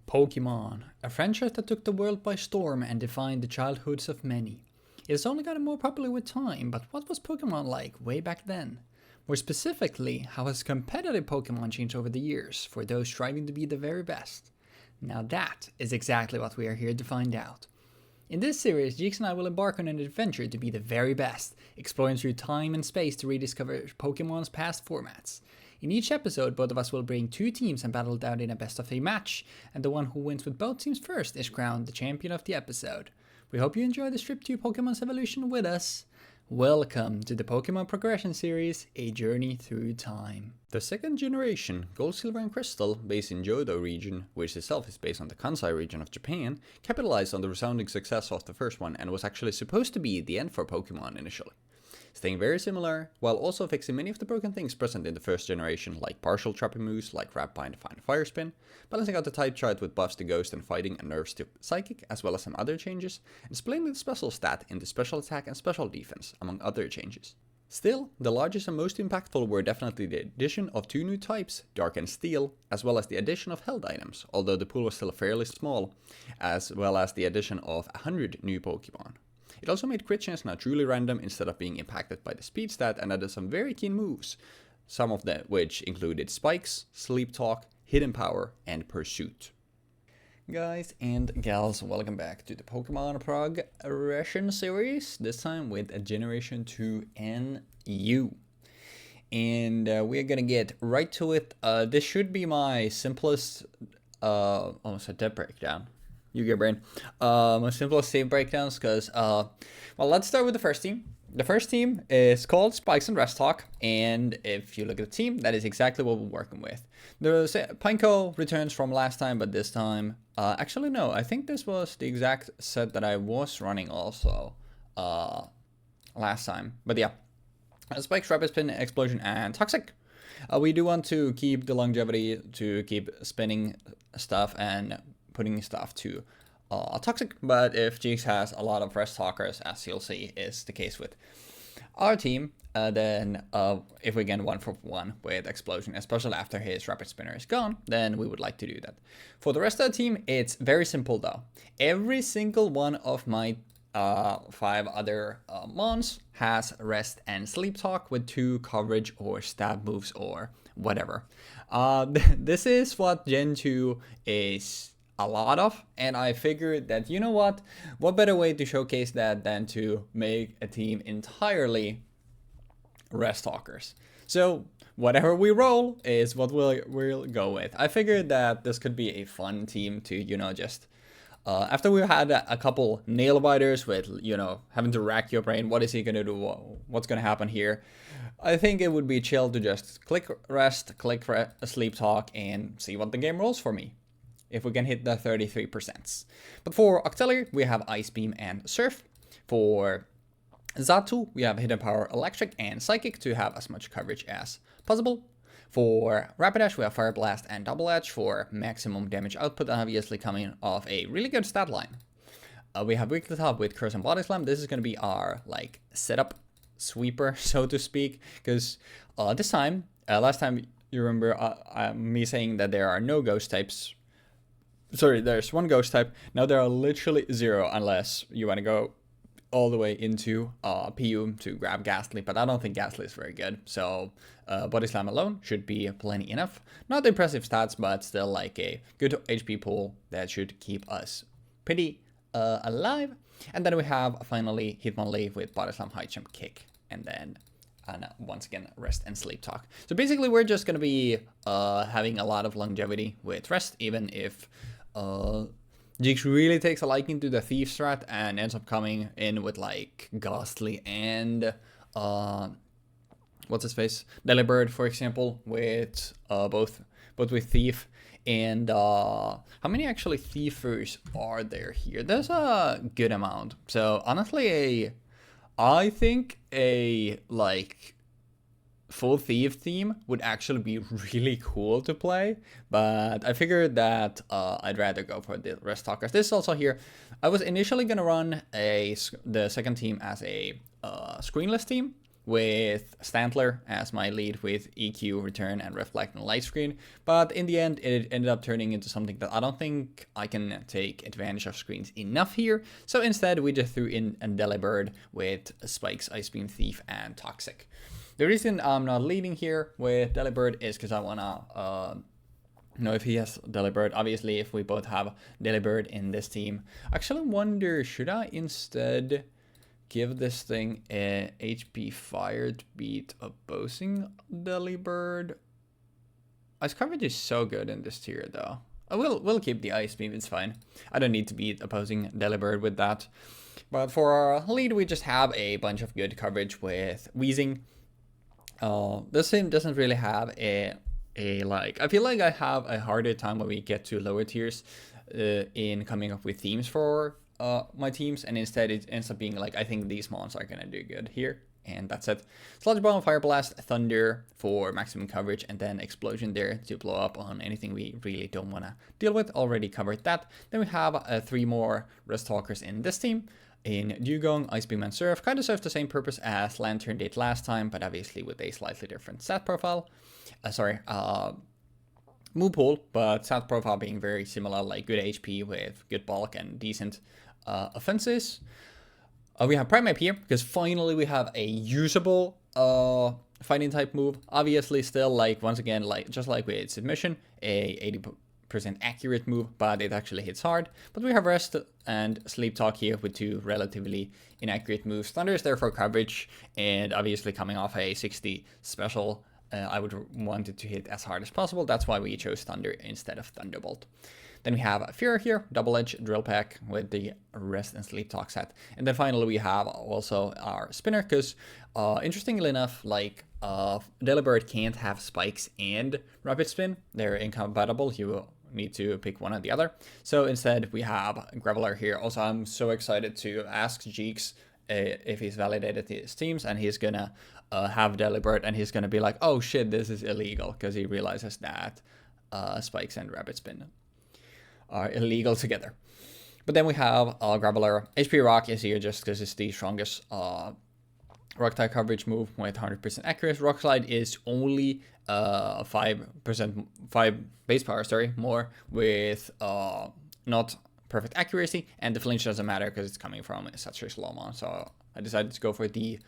Pokémon, a franchise that took the world by storm and defined the childhoods of many. It has only gotten more popular with time, but what was Pokémon like way back then? More specifically, how has competitive Pokémon changed over the years for those striving to be the very best? Now that is exactly what we are here to find out. In this series, Jeexx and I will embark on an adventure to be the very best, exploring through time and space to rediscover Pokémon's past formats. In each episode, both of us will bring two teams and battle it out in a best of 3 match, and the one who wins with both teams first is crowned the champion of the episode. We hope you enjoy this trip to Pokemon's evolution with us. Welcome to the Pokemon Progression Series, A Journey Through Time. The second generation, Gold, Silver and Crystal, based in Johto region, which itself is based on the Kansai region of Japan, capitalized on the resounding success of the first one and was actually supposed to be the end for Pokemon initially. Staying very similar, while also fixing many of the broken things present in the first generation, like partial trapping moves like Wrap Bind, Fine Fire Spin, balancing out the type chart with buffs to Ghost and Fighting and nerfs to Psychic, as well as some other changes, and splitting the special stat into Special Attack and Special Defense, among other changes. Still, the largest and most impactful were definitely the addition of 2 new types, Dark and Steel, as well as the addition of held items, although the pool was still fairly small, as well as the addition of 100 new Pokemon. It also made crit chance now truly random instead of being impacted by the speed stat and added some very keen moves, some of them which included Spikes, Sleep Talk, Hidden Power, and Pursuit. Guys and gals, welcome back to the Pokemon Progression Series, this time with a Generation 2 NU. And we're gonna get right to it. This should be my simplest, almost a dead breakdown. You get brain. My simplest save breakdowns because, well, let's start with the first team. The first team is called Spikes and Rest Talk, and if you look at the team, that is exactly what we're working with. The Pineco returns from last time, but this time, actually no, I think this was the exact set that I was running also last time. But yeah, Spikes, Rapid Spin, Explosion, and Toxic. We do want to keep the longevity to keep spinning stuff and putting stuff to Toxic, but if Jeexx has a lot of Rest Talkers, as you'll see is the case with our team, then if we get 1 for 1 with Explosion, especially after his Rapid Spinner is gone, then we would like to do that. For the rest of the team, it's very simple though. Every single one of my 5 other Mons has Rest and Sleep Talk with 2 coverage or stab moves or whatever. This is what Gen 2 is a lot of, and I figured that, you know what better way to showcase that than to make a team entirely Rest Talkers. So whatever we roll is what we'll go with. I figured that this could be a fun team to, you know, just after we had a couple nail biters with, you know, having to rack your brain, what is he gonna do, what's gonna happen here, I think it would be chill to just click Rest, Sleep Talk, and see what the game rolls for me, if we can hit the 33%. But for Octillery, we have Ice Beam and Surf. For Zatu, we have Hidden Power, Electric, and Psychic to have as much coverage as possible. For Rapidash, we have Fire Blast and Double Edge for maximum damage output, obviously coming off a really good stat line. We have Weekly Top with Curse and Body Slam. This is going to be our like setup sweeper, so to speak, because this time, last time you remember me saying that there are no ghost types. Sorry, there's 1 ghost type. Now there are literally 0 unless you want to go all the way into PU to grab Ghastly, but I don't think Ghastly is very good. So Body Slam alone should be plenty enough. Not impressive stats, but still like a good HP pool that should keep us pretty alive. And then we have finally Hitmonlee with Body Slam, High Jump, Kick, and then once again Rest and Sleep Talk. So basically we're just going to be having a lot of longevity with Rest, even if Jeexx really takes a liking to the Thief strat and ends up coming in with like Ghastly and what's his face, Delibird, for example, with both with Thief and how many actually Thiefers are there here? There's a good amount. So honestly, I think a like full Thief team would actually be really cool to play, but I figured that I'd rather go for the Rest Talkers. This is also here. I was initially gonna run the second team as a screenless team with Stantler as my lead with EQ, Return, and Reflect and Light Screen. But in the end, it ended up turning into something that I don't think I can take advantage of screens enough here. So instead, we just threw in a Delibird with Spikes, Ice Beam, Thief, and Toxic. The reason I'm not leading here with Delibird is because I want to know if he has Delibird. Obviously, if we both have Delibird in this team. I actually wonder, should I instead give this thing a HP Fire to beat opposing Delibird? Ice coverage is so good in this tier though. We'll keep the Ice Beam, it's fine. I don't need to beat opposing Delibird with that. But for our lead, we just have a bunch of good coverage with Wheezing. This team doesn't really have a like, I feel like I have a harder time when we get to lower tiers in coming up with themes for my teams, and instead it ends up being like, I think these Mons are gonna do good here, and that's it. Sludge Bomb, Fire Blast, Thunder for maximum coverage, and then Explosion there to blow up on anything we really don't want to deal with. Already covered that. Then we have 3 more Rest Talkers in this team. In Dugong, Ice Beam, and Surf kind of serves the same purpose as Lantern did last time, but obviously with a slightly different stat profile. Move pool, but stat profile being very similar, like good HP with good bulk and decent offenses. We have Primate here because finally we have a usable fighting type move. Obviously still, like, once again, like just like with Submission, a 80% accurate move, but it actually hits hard. But we have Rest and Sleep Talk here with 2 relatively inaccurate moves. Thunder is there for coverage, and obviously coming off a 60 special, I would want it to hit as hard as possible. That's why we chose Thunder instead of Thunderbolt. Then we have Fear here, Double Edge Drill Pack with the Rest and Sleep Talk set. And then finally we have also our Spinner, because interestingly enough, like Delibird can't have Spikes and Rapid Spin. They're incompatible. You need to pick one or the other. So instead we have Graveler here. Also, I'm so excited to ask Jeexx if he's validated his teams, and he's gonna have Delibird, and he's gonna be like, oh shit, this is illegal, because he realizes that Spikes and Rapid Spin are illegal together. But then we have Graveler. HP Rock is here just because it's the strongest rock type coverage move with 100% accuracy. Rock Slide is only 5 base power, more with not perfect accuracy, and the flinch doesn't matter because it's coming from such a slow mon. So I decided to go for the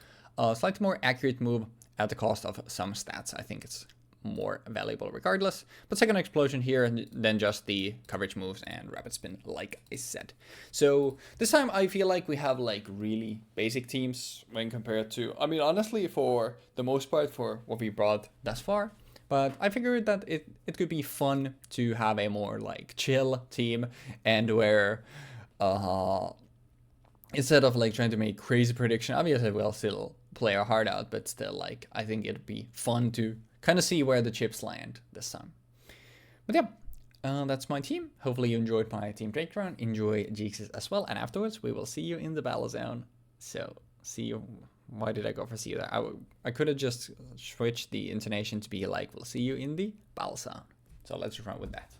slightly more accurate move at the cost of some stats. I think it's more valuable regardless. But second Explosion here, and then just the coverage moves and Rapid Spin, like I said. So this time I feel like we have like really basic teams when compared to, I mean, honestly, for the most part, for what we brought thus far. But I figured that it could be fun to have a more like chill team, and where instead of like trying to make crazy prediction, obviously we'll still play our heart out, but still, like, I think it'd be fun to kind of see where the chips land this time. But yeah, that's my team. Hopefully you enjoyed my team breakdown. Enjoy Jeexx's as well, and afterwards we will see you in the battle zone. So see you. Why did I go for see you there? I could have just switched the intonation to be like, we'll see you in the battle zone. So let's run with that.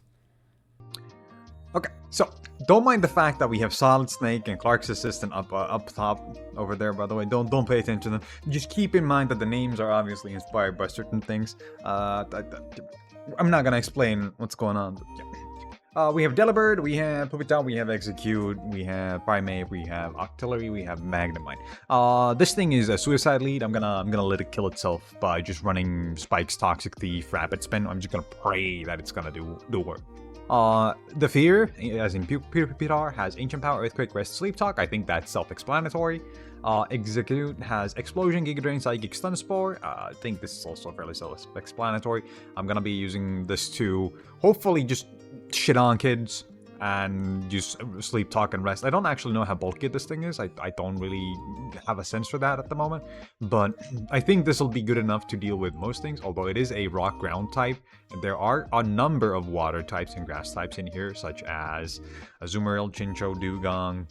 Okay, so don't mind the fact that we have Solid Snake and Clark's assistant up top over there. By the way, don't pay attention to them. Just keep in mind that the names are obviously inspired by certain things. I'm not gonna explain what's going on. But yeah. We have Delibird, we have Pupitar, we have Execute, we have Primate, we have Octillery, we have Magnemite. This thing is a suicide lead. I'm gonna let it kill itself by just running Spikes, Toxic Thief, Rapid Spin. I'm just gonna pray that it's gonna do work. The Fear, as in Pupitar, has Ancient Power, Earthquake, Rest, Sleep Talk. I think that's self-explanatory. Execute has Explosion, Giga Drain, Psychic, Stun Spore. I think this is also fairly self-explanatory. I'm gonna be using this to hopefully just shit on kids and just Sleep Talk and Rest. I don't actually know how bulky this thing is. I don't really have a sense for that at the moment, but I think this will be good enough to deal with most things, although it is a rock ground type. There are a number of water types and grass types in here, such as Azumarill, Chinchou, Dugong,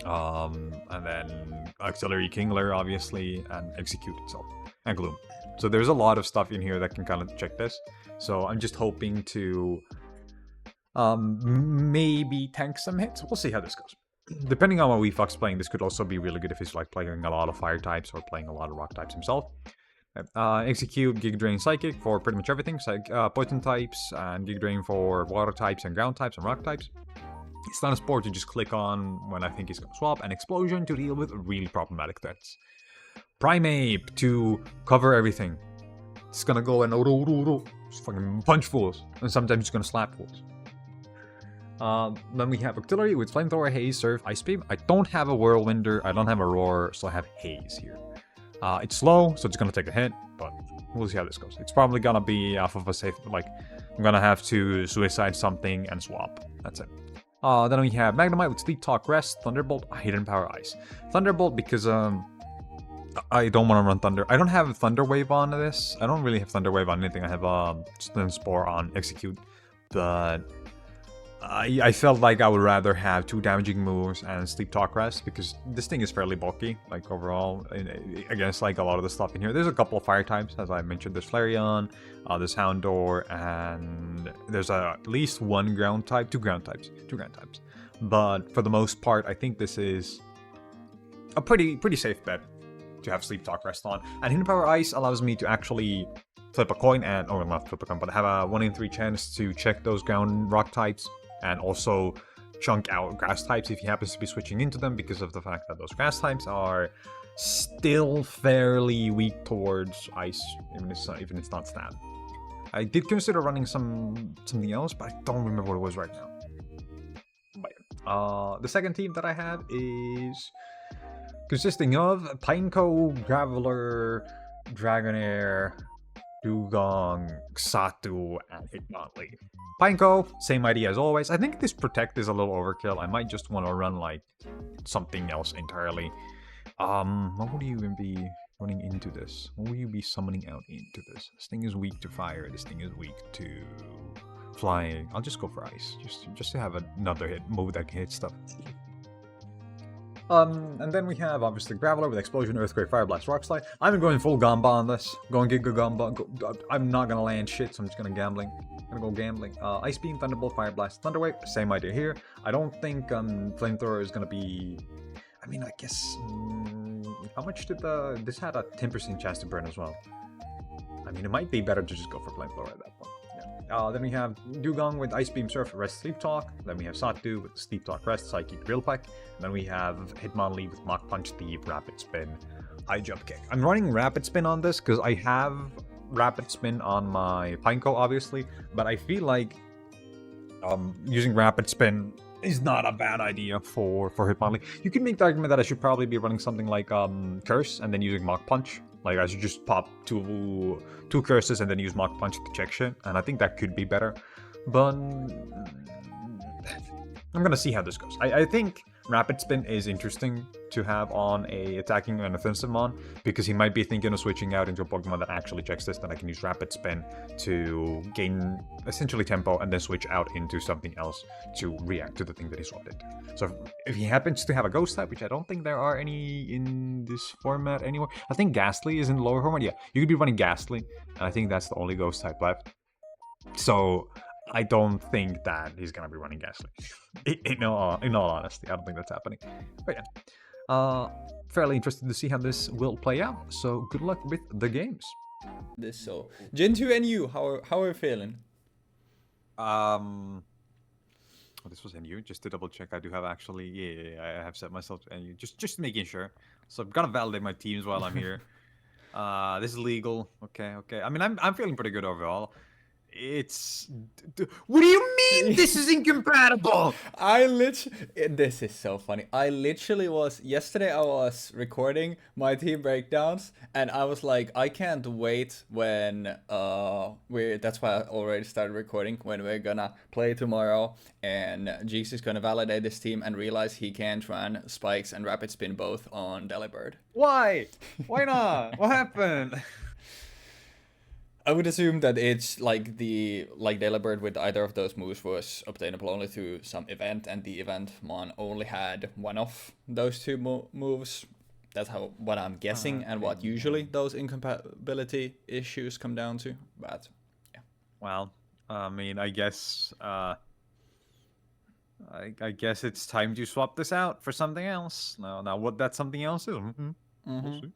and then Auxiliary Kingler, obviously, and Execute itself, and Gloom. So there's a lot of stuff in here that can kind of check this. So I'm just hoping to maybe tank some hits. We'll see how this goes. depending on what Weebfox playing, this could also be really good if he's like playing a lot of fire types or playing a lot of rock types himself. Execute Giga Drain Psychic for pretty much everything, poison types, and Giga Drain for water types and ground types and rock types. Stun Spore to just click on when I think he's gonna swap, and Explosion to deal with really problematic threats. Primeape to cover everything. It's gonna go and just fucking punch fools, and sometimes it's gonna slap fools. Then we have Auxiliary with Flamethrower, Haze, Surf, Ice Beam. I don't have a Whirlwinder, I don't have a Roar, so I have Haze here. It's slow, so it's gonna take a hit, but we'll see how this goes. It's probably gonna be off of a safe, like, I'm gonna have to suicide something and swap. That's it. Then we have Magnemite with Sleep Talk, Rest, Thunderbolt, Hidden Power, Ice. Thunderbolt because, I don't want to run Thunder. I don't have Thunder Wave on this. I don't really have Thunder Wave on anything. I have, Stun Spore on Execute, but I felt like I would rather have 2 damaging moves and Sleep Talk Rest because this thing is fairly bulky, like overall, against like a lot of the stuff in here. There's a couple of fire types, as I mentioned. There's Flareon, there's Houndour, and there's at least 1 ground type, 2 ground types. But for the most part, I think this is a pretty safe bet to have Sleep Talk Rest on. And Hidden Power Ice allows me to actually flip a coin and, or not flip a coin, but have a 1 in 3 chance to check those ground rock types. And also chunk out grass types if he happens to be switching into them, because of the fact that those grass types are still fairly weak towards ice, even if it's not stab. I did consider running something else, but I don't remember what it was right now. But, the second team that I have is consisting of Pineco, Graveler, Dragonair, Dugong, Xatu, and Hitmonlee. Pineco, same idea as always. I think this Protect is a little overkill. I might just want to run like something else entirely. What would you even be running into this? What would you be summoning out into this? This thing is weak to fire. This thing is weak to flying. I'll just go for ice, just to have another move that can hit stuff. And then we have, obviously, Graveler with Explosion, Earthquake, Fire Blast, Rock Slide. I'm going full Gamba on this. Going Giga Gamba. I'm not gonna land shit, so I'm just gonna gambling. Go gambling. Ice Beam, Thunderbolt, Fire Blast, Thunder Wave. Same idea here. I don't think Flamethrower is gonna be... I mean, I guess... how much did this had a 10% chance to burn as well. I mean, it might be better to just go for Flamethrower at that point. Then we have Dugong with Ice Beam, Surf, Rest, Sleep Talk. Then we have Xatu with Sleep Talk, Rest, Psychic, Drill Peck. And then we have Hitmonlee with Mach Punch, Thief, Rapid Spin, High Jump Kick. I'm running Rapid Spin on this because I have Rapid Spin on my Pineco, obviously. But I feel like using Rapid Spin is not a bad idea for Hitmonlee. You can make the argument that I should probably be running something like Curse and then using Mach Punch. Like, I should just pop two curses and then use Mach Punch to check shit. And I think that could be better. But I'm gonna see how this goes. I think Rapid Spin is interesting to have on a attacking and offensive Mon, because he might be thinking of switching out into a Pokemon that actually checks this, then I can use Rapid Spin to gain essentially tempo and then switch out into something else to react to the thing that he swapped into. So if he happens to have a Ghost type, which I don't think there are any in this format anymore. I think Ghastly is in the lower format. Yeah, you could be running Ghastly, and I think that's the only Ghost type left. So I don't think that he's gonna be running Ghastly. in all honesty, I don't think that's happening. But yeah, fairly interested to see how this will play out. So good luck with the games. Gen2 and you, how are you feeling? Oh, this was NU. Just to double check, I do have actually. Yeah, I have set myself to NU. Just making sure. So I'm gonna validate my teams while I'm here. This is legal. Okay. I mean, I'm feeling pretty good overall. It's... What do you mean this is incompatible? This is so funny. Yesterday I was recording my team breakdowns, and I was like, I can't wait when, that's why I already started recording, when we're gonna play tomorrow, and Jeexx is gonna validate this team and realize he can't run Spikes and Rapid Spin both on Delibird. Why? Why not? What happened? I would assume that it's like Delibird with either of those moves was obtainable only through some event, and the event Mon only had one of those two moves. That's what I'm guessing, and what usually those incompatibility issues come down to. But yeah. Well, I mean, I guess I guess it's time to swap this out for something else. Now what that something else is, we'll see.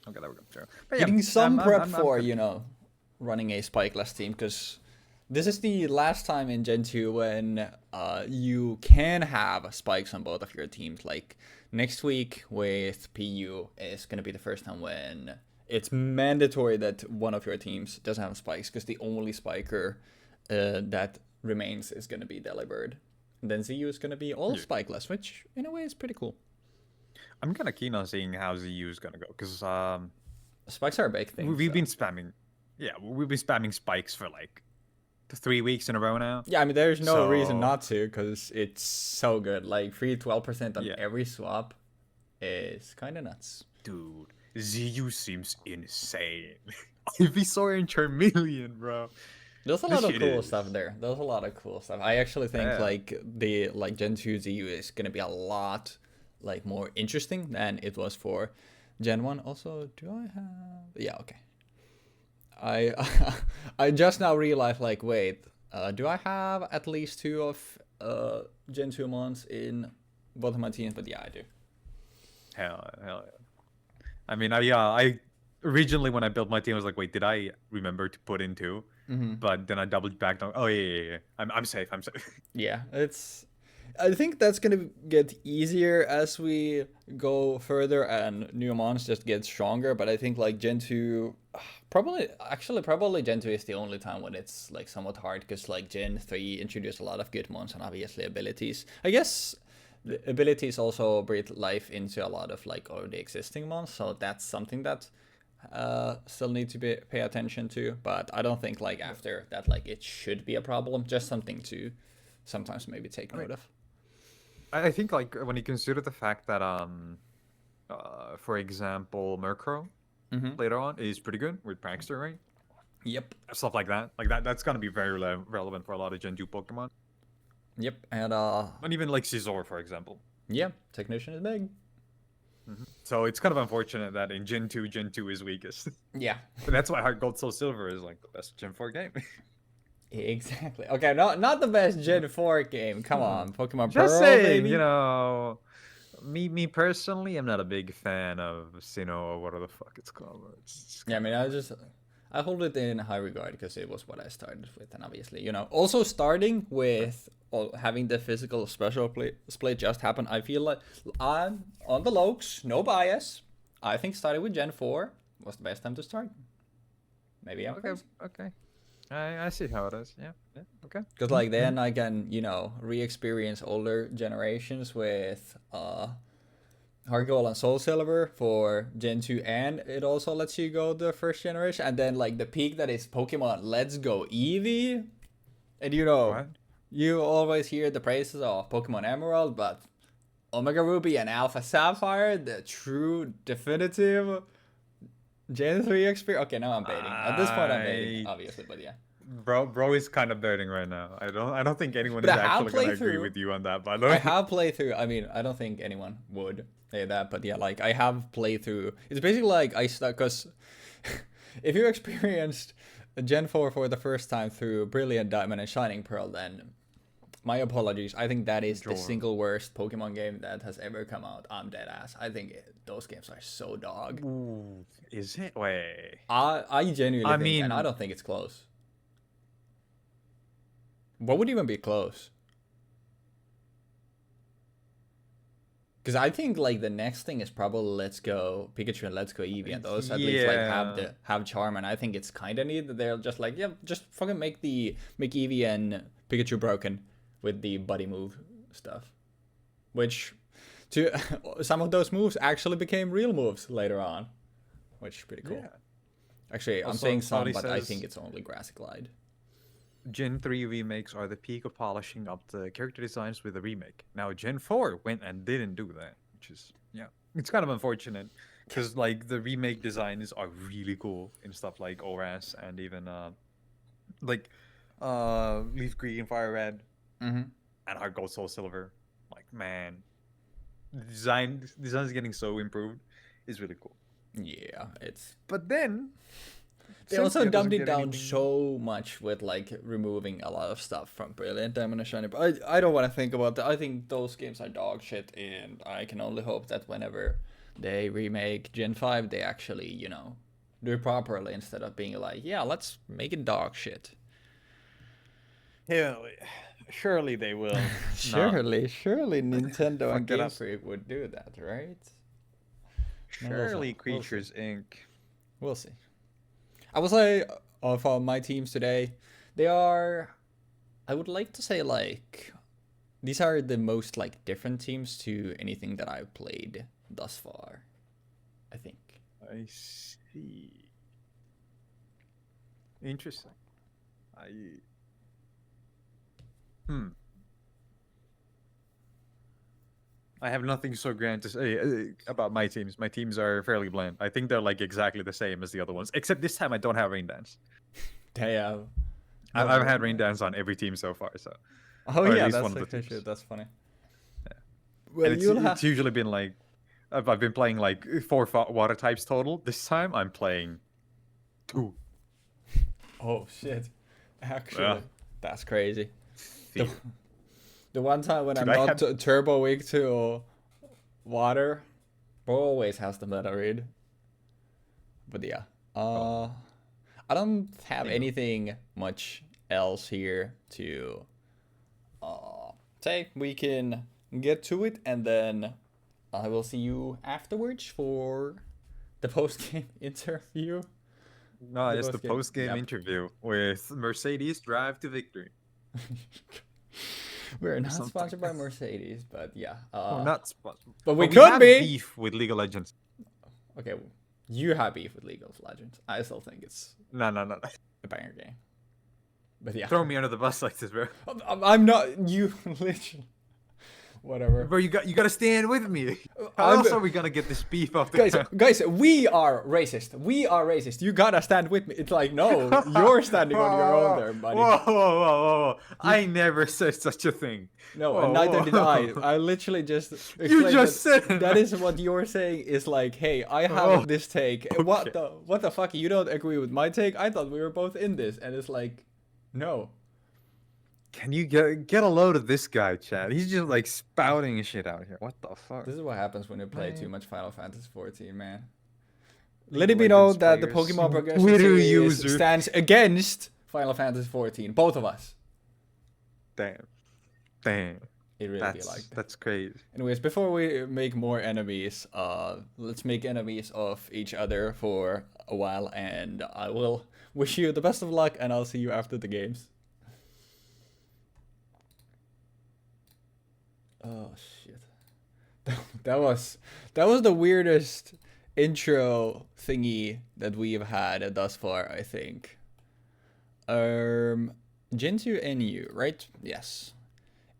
Okay, there we go. Sure. But yeah, Getting some prep I'm for, good. you know, running a spikeless team, because this is the last time in Gen 2 when you can have spikes on both of your teams. Like, next week with PU is going to be the first time when it's mandatory that one of your teams doesn't have spikes, because the only spiker that remains is going to be Delibird. And then ZU is going to be all spikeless, which in a way is pretty cool. I'm kind of keen on seeing how ZU is gonna go, because spikes are a big thing. we've been spamming, we've been spamming spikes for like 3 weeks in a row now. Yeah, I mean, there's no reason not to, because it's so good. Like, free 12% on every swap is kind of nuts. Dude, ZU seems insane. Ivysaur and Charmeleon, bro. There's a lot of cool stuff there. There's a lot of cool stuff. I actually think like the Gen 2 ZU is gonna be a lot like more interesting than it was for Gen 1. Also, do I have? Yeah, okay. I just now realized, like, wait, do I have at least 2 of Gen 2 Mons in both of my teams? But yeah, I do. Hell yeah. I mean, I originally when I built my team I was like, wait, did I remember to put in 2? But then I doubled back on. Oh yeah. I'm safe. Yeah, I think that's gonna get easier as we go further and new Mons just get stronger. But I think like Gen 2, probably Gen 2 is the only time when it's like somewhat hard, because like Gen 3 introduced a lot of good Mons and obviously abilities. I guess the abilities also breathe life into a lot of like already existing Mons, so that's something that still need to pay attention to. But I don't think like after that like it should be a problem. Just something to sometimes maybe take note of. I think like when you consider the fact that for example Murkrow later on is pretty good with Prankster, right? Yep. Stuff like that. That's gonna be very relevant for a lot of Gen 2 Pokemon. Yep, and even like Scizor, for example. Yeah, Technician is big. So it's kind of unfortunate that in Gen 2 is weakest. Yeah. But that's why Heart Gold Soul Silver is like the best Gen 4 game. Exactly. Okay, not the best Gen 4 game. Come on, Pokemon Just Pearl, saying, baby. you know, me personally, I'm not a big fan of Sinnoh or whatever the fuck it's called. Yeah, I mean, I hold it in high regard because it was what I started with, and obviously, you know, also starting with having the physical special split just happen. I feel like on the Lokes, no bias. I think starting with Gen 4 was the best time to start. Maybe I'm crazy. Okay. I see how it is. Yeah. Okay. Because like then I can, you know, re-experience older generations with Heart Gold and Soul Silver for Gen 2, and it also lets you go the first generation, and then like the peak that is Pokemon Let's Go Eevee, and you know, What? you always hear the praises of Pokemon Emerald, but Omega Ruby and Alpha Sapphire, the true definitive Gen 3 experience. Okay, now I'm baiting. At this point, I'm baiting, obviously, but yeah. Bro is kind of baiting right now. I don't think anyone is actually gonna agree with you on that. By the way, I have playthrough. I mean, I don't think anyone would say that, but yeah, like I have playthrough. It's basically like I stuck, because if you experienced Gen 4 for the first time through Brilliant Diamond and Shining Pearl, then my apologies. I think that is the single worst Pokemon game that has ever come out. I'm dead ass. I think those games are so dog. Ooh, is it? Wait. I genuinely think, and I don't think it's close. What would even be close? Because I think like the next thing is probably Let's Go Pikachu and Let's Go Eevee, and those at least like have charm, and I think it's kind of neat that they're just like, yeah, just fucking make Eevee and Pikachu broken with the buddy move stuff, which to some of those moves actually became real moves later on, which is pretty cool. Yeah. Actually, also, I'm saying some, but I think it's only Grassy Glide. Gen 3 remakes are the peak of polishing up the character designs with a remake. Now Gen 4 went and didn't do that, which is, yeah, it's kind of unfortunate, because like the remake designs are really cool in stuff like ORAS and even like Leaf Green, Fire Red, and Heart Gold, Soul Silver. Like, man, the design is getting so improved. It's really cool. Yeah, it's. But then They also dumbed it down so much with like removing a lot of stuff from Brilliant Diamond and Shiny. But I don't want to think about that. I think those games are dog shit, and I can only hope that whenever they remake Gen 5, they actually, you know, do it properly instead of being like, yeah, let's make it dog shit. Yeah, surely they will. Surely Nintendo and Game Freak would do that, right? Surely Creatures Inc. We'll see. I will say for my teams today, they are, I would like to say like, these are the most like different teams to anything that I've played thus far, I think. I see. Interesting. I have nothing so grand to say about my teams. My teams are fairly bland. I think they're like exactly the same as the other ones, except this time I don't have Rain Dance. Damn. I've had Rain Dance on every team so far, so. Oh yeah, that's actually shit. That's funny. Yeah. Well, it's usually been like, I've been playing like 4 water types total. This time I'm playing 2. Oh shit! Actually, that's crazy. The one time when I'm not turbo weak to water, bro always has the meta read. But yeah, I don't have anything much else here to say. We can get to it, and then I will see you afterwards for the post-game interview. No, it's the post-game interview with Mercedes Drive to Victory. We're not sponsored by Mercedes, but yeah. Not sponsored. But we could be. Beef with League of Legends. Okay, you have beef with League of Legends. I still think it's no. a banger game. But yeah. Throw me under the bus like this, bro. I'm not. You literally. Whatever. Bro, you got to stand with me. How else are we gonna get this beef off the ground? Guys, we are racist. We are racist. You gotta stand with me. It's like, no, you're standing on your own there, buddy. Whoa. I never said such a thing. No, and neither did I. I literally just You just said that is what you're saying is like, hey, I have this take. Okay. What the fuck? You don't agree with my take? I thought we were both in this. And it's like, no. Can you get a load of this guy, Chad? He's just like spouting shit out here. What the fuck? This is what happens when you play too much Final Fantasy 14, man. Let it be known that the Pokemon Progression Series stands against Final Fantasy 14. Both of us. Damn. It really be like that. That's crazy. Anyways, before we make more enemies, let's make enemies of each other for a while, and I will wish you the best of luck, and I'll see you after the games. Oh shit. That was the weirdest intro thingy that we've had thus far, I think. Jinsu and you, right? Yes.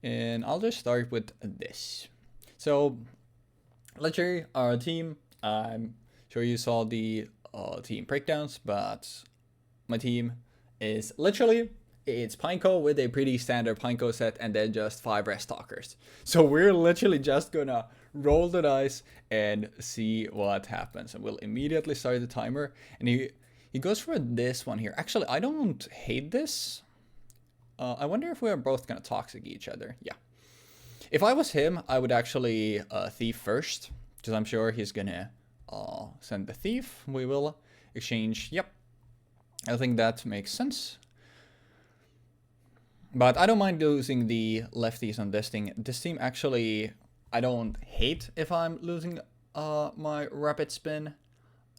And I'll just start with this. So literally our team, I'm sure you saw the team breakdowns, but my team is literally it's Pineco with a pretty standard Pineco set and then just 5 rest talkers. So we're literally just gonna roll the dice and see what happens. And we'll immediately start the timer. And he goes for this one here. Actually, I don't hate this. I wonder if we're both gonna toxic each other. Yeah. If I was him, I would actually thief first, because I'm sure he's gonna send the thief. We will exchange. Yep. I think that makes sense. But I don't mind losing the lefties on this thing. This team actually, I don't hate if I'm losing my rapid spin.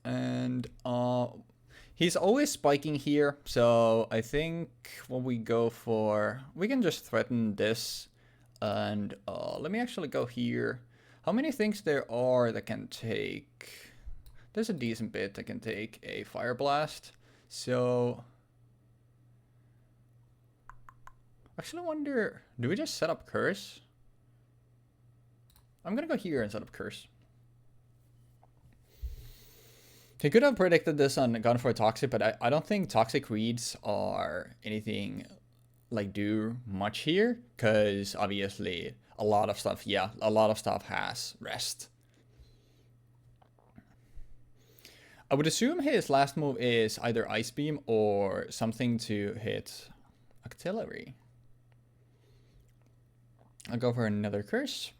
And he's always spiking here. So I think what we go for, we can just threaten this. And let me actually go here. How many things there are that can take? There's a decent bit that can take a Fire Blast. So actually, I wonder, do we just set up Curse? I'm gonna go here and set up Curse. He could have predicted this on gone for Toxic, but I don't think Toxic reads are anything like do much here, because obviously a lot of stuff has rest. I would assume his last move is either Ice Beam or something to hit Octillery. I'll go for another Curse.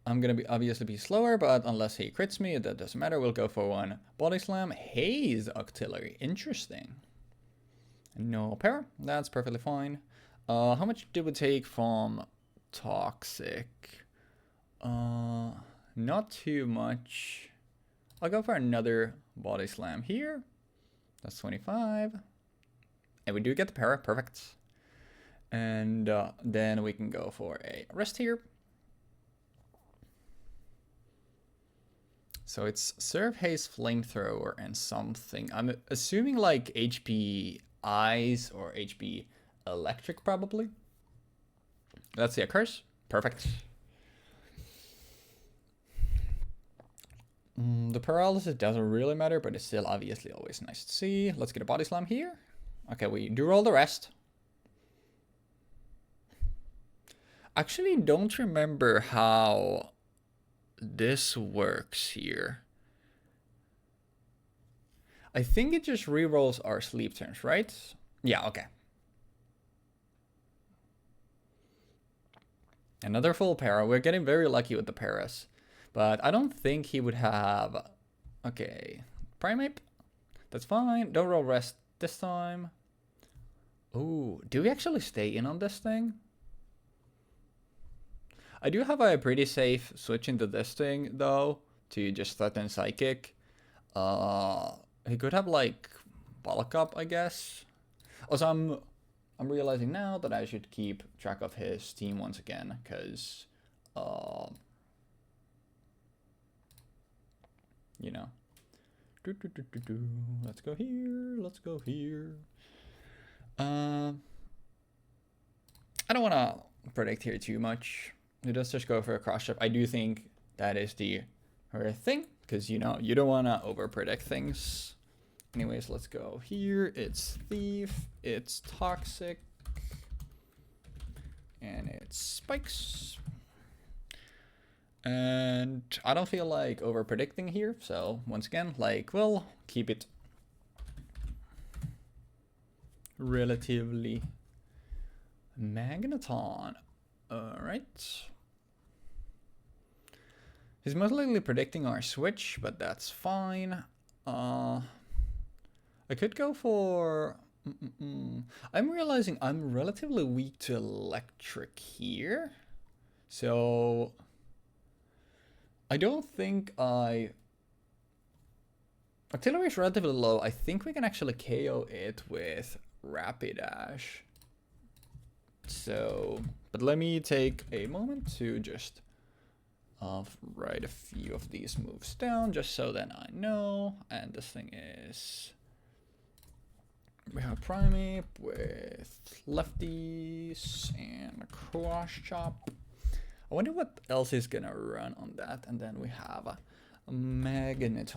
I'm gonna obviously be slower, but unless he crits me, that doesn't matter. We'll go for one Body Slam. Haze Octillery. Interesting. No para. That's perfectly fine. How much did we take from Toxic? Not too much. I'll go for another Body Slam here. That's 25. And we do get the para. Perfect. And then we can go for a rest here. So it's Serve, Haze, Flamethrower, and something. I'm assuming like HP Ice or HP Electric probably. Let's see a Curse. Perfect. The paralysis doesn't really matter, but it's still obviously always nice to see. Let's get a Body Slam here. Okay, we do roll the rest. Actually, don't remember how this works here. I think it just rerolls our sleep turns, right? Yeah, okay. Another full para. We're getting very lucky with the paras. But I don't think he would have... Okay. Primate? That's fine. Don't roll rest this time. Ooh, do we actually stay in on this thing? I do have a pretty safe switch into this thing, though, to just threaten Psychic. He could have, like, Bulk Up, I guess. Also, I'm realizing now that I should keep track of his team once again, because, you know. Let's go here, let's go here. I don't want to predict here too much. He does just go for a cross chop. I do think that is the thing, because, you know, you don't want to over predict things. Anyways, let's go here. It's Thief, it's Toxic, and it's Spikes. And I don't feel like over predicting here, so once again, like, we'll keep it relatively Magneton. Alright. He's most likely predicting our switch, but that's fine. I could go for... I'm realizing I'm relatively weak to electric here. So... I don't think I... Artillery is relatively low. I think we can actually KO it with Rapidash. So... But let me take a moment to just write a few of these moves down, just so that I know. And this thing is... We have Primate with Lefties and a Cross Chop. I wonder what else is gonna run on that. And then we have a Magnemite.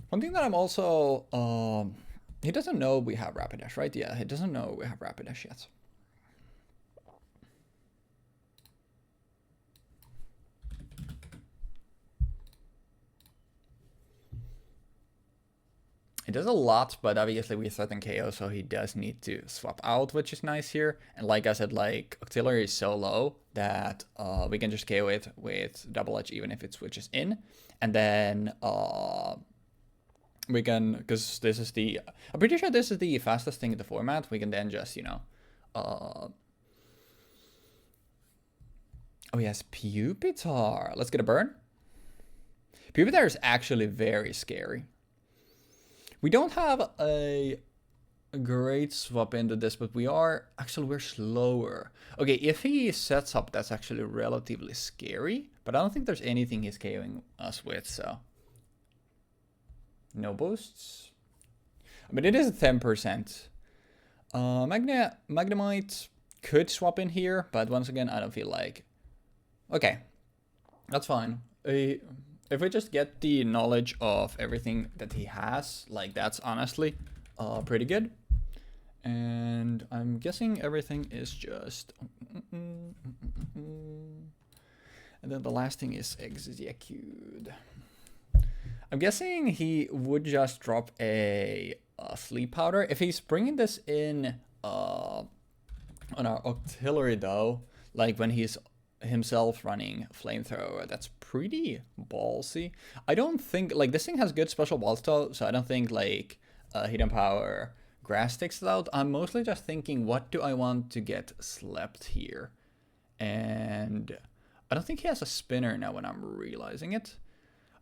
One thing that I'm also... he doesn't know we have Rapidash, right? Yeah, he doesn't know we have Rapidash yet. It does a lot, but obviously we threaten KO, so he does need to swap out, which is nice here. And like I said, like, Auxiliary is so low that we can just KO it with Double Edge even if it switches in. And then we can, because this is the... I'm pretty sure this is the fastest thing in the format. We can then just, you know... oh yes, Pupitar. Let's get a burn. Pupitar is actually very scary. We don't have a great swap into this, but we're slower. Okay, if he sets up, that's actually relatively scary, but I don't think there's anything he's KOing us with, so. No boosts. I mean, it is a 10%. Magnemite could swap in here, but once again, I don't feel like... Okay, that's fine. If we just get the knowledge of everything that he has, like, that's honestly pretty good. And I'm guessing everything is just... And then the last thing is execute. I'm guessing he would just drop a sleep powder. If he's bringing this in on our auxiliary though, like when he's himself running flamethrower, that's pretty ballsy. I don't think, like, this thing has good special balls though, so I don't think like hidden power grass takes it out. I'm mostly just thinking, what do I want to get slept here? And I don't think he has a spinner now when I'm realizing it.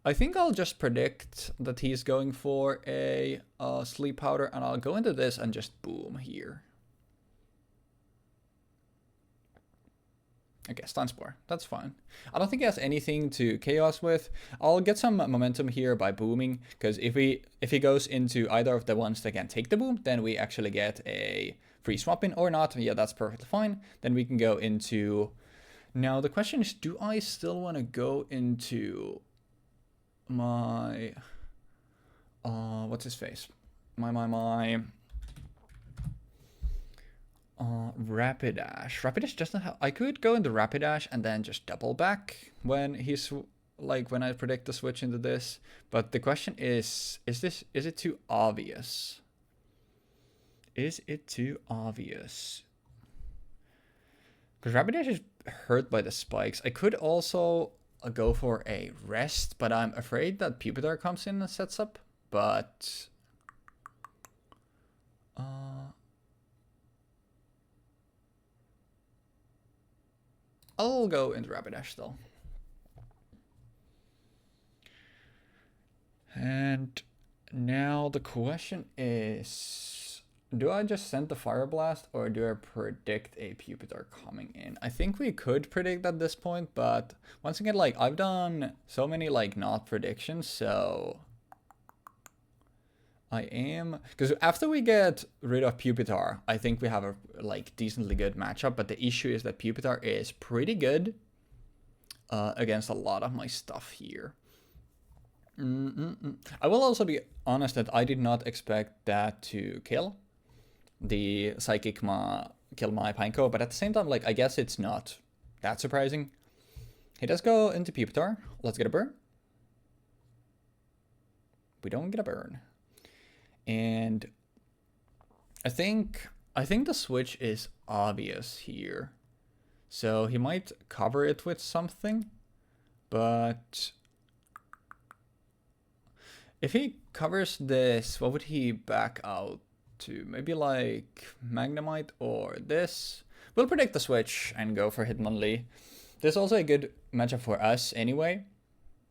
I think I'll just predict that he's going for a sleep powder, and I'll go into this and just boom here. Okay, stun spore. That's fine. I don't think he has anything to chaos with. I'll get some momentum here by booming, because if he goes into either of the ones that can take the boom, then we actually get a free swap in or not. Yeah, that's perfectly fine. Then we can go into. Now the question is, do I still want to go into my what's his face? My Rapidash. Rapidash doesn't have. I could go into Rapidash and then just double back when he's like when I predict the switch into this. But the question is it too obvious? Is it too obvious? Because Rapidash is hurt by the spikes. I could also go for a rest, but I'm afraid that Pupitar comes in and sets up. But I'll go into Rapidash still. And now the question is, do I just send the Fire Blast or do I predict a Pupitar coming in? I think we could predict at this point, but once again, like, I've done so many like not predictions, so I am, because after we get rid of Pupitar, I think we have a like decently good matchup, but the issue is that Pupitar is pretty good against a lot of my stuff here. I will also be honest that I did not expect that to kill. The Psychic kill my Pineco, but at the same time, like, I guess it's not that surprising. He does go into Pupitar. Let's get a burn. We don't get a burn. And I think the switch is obvious here. So he might cover it with something, but if he covers this, what would he back out to? Maybe like Magnemite or this. We'll predict the switch and go for Hitmonlee. This is also a good matchup for us anyway.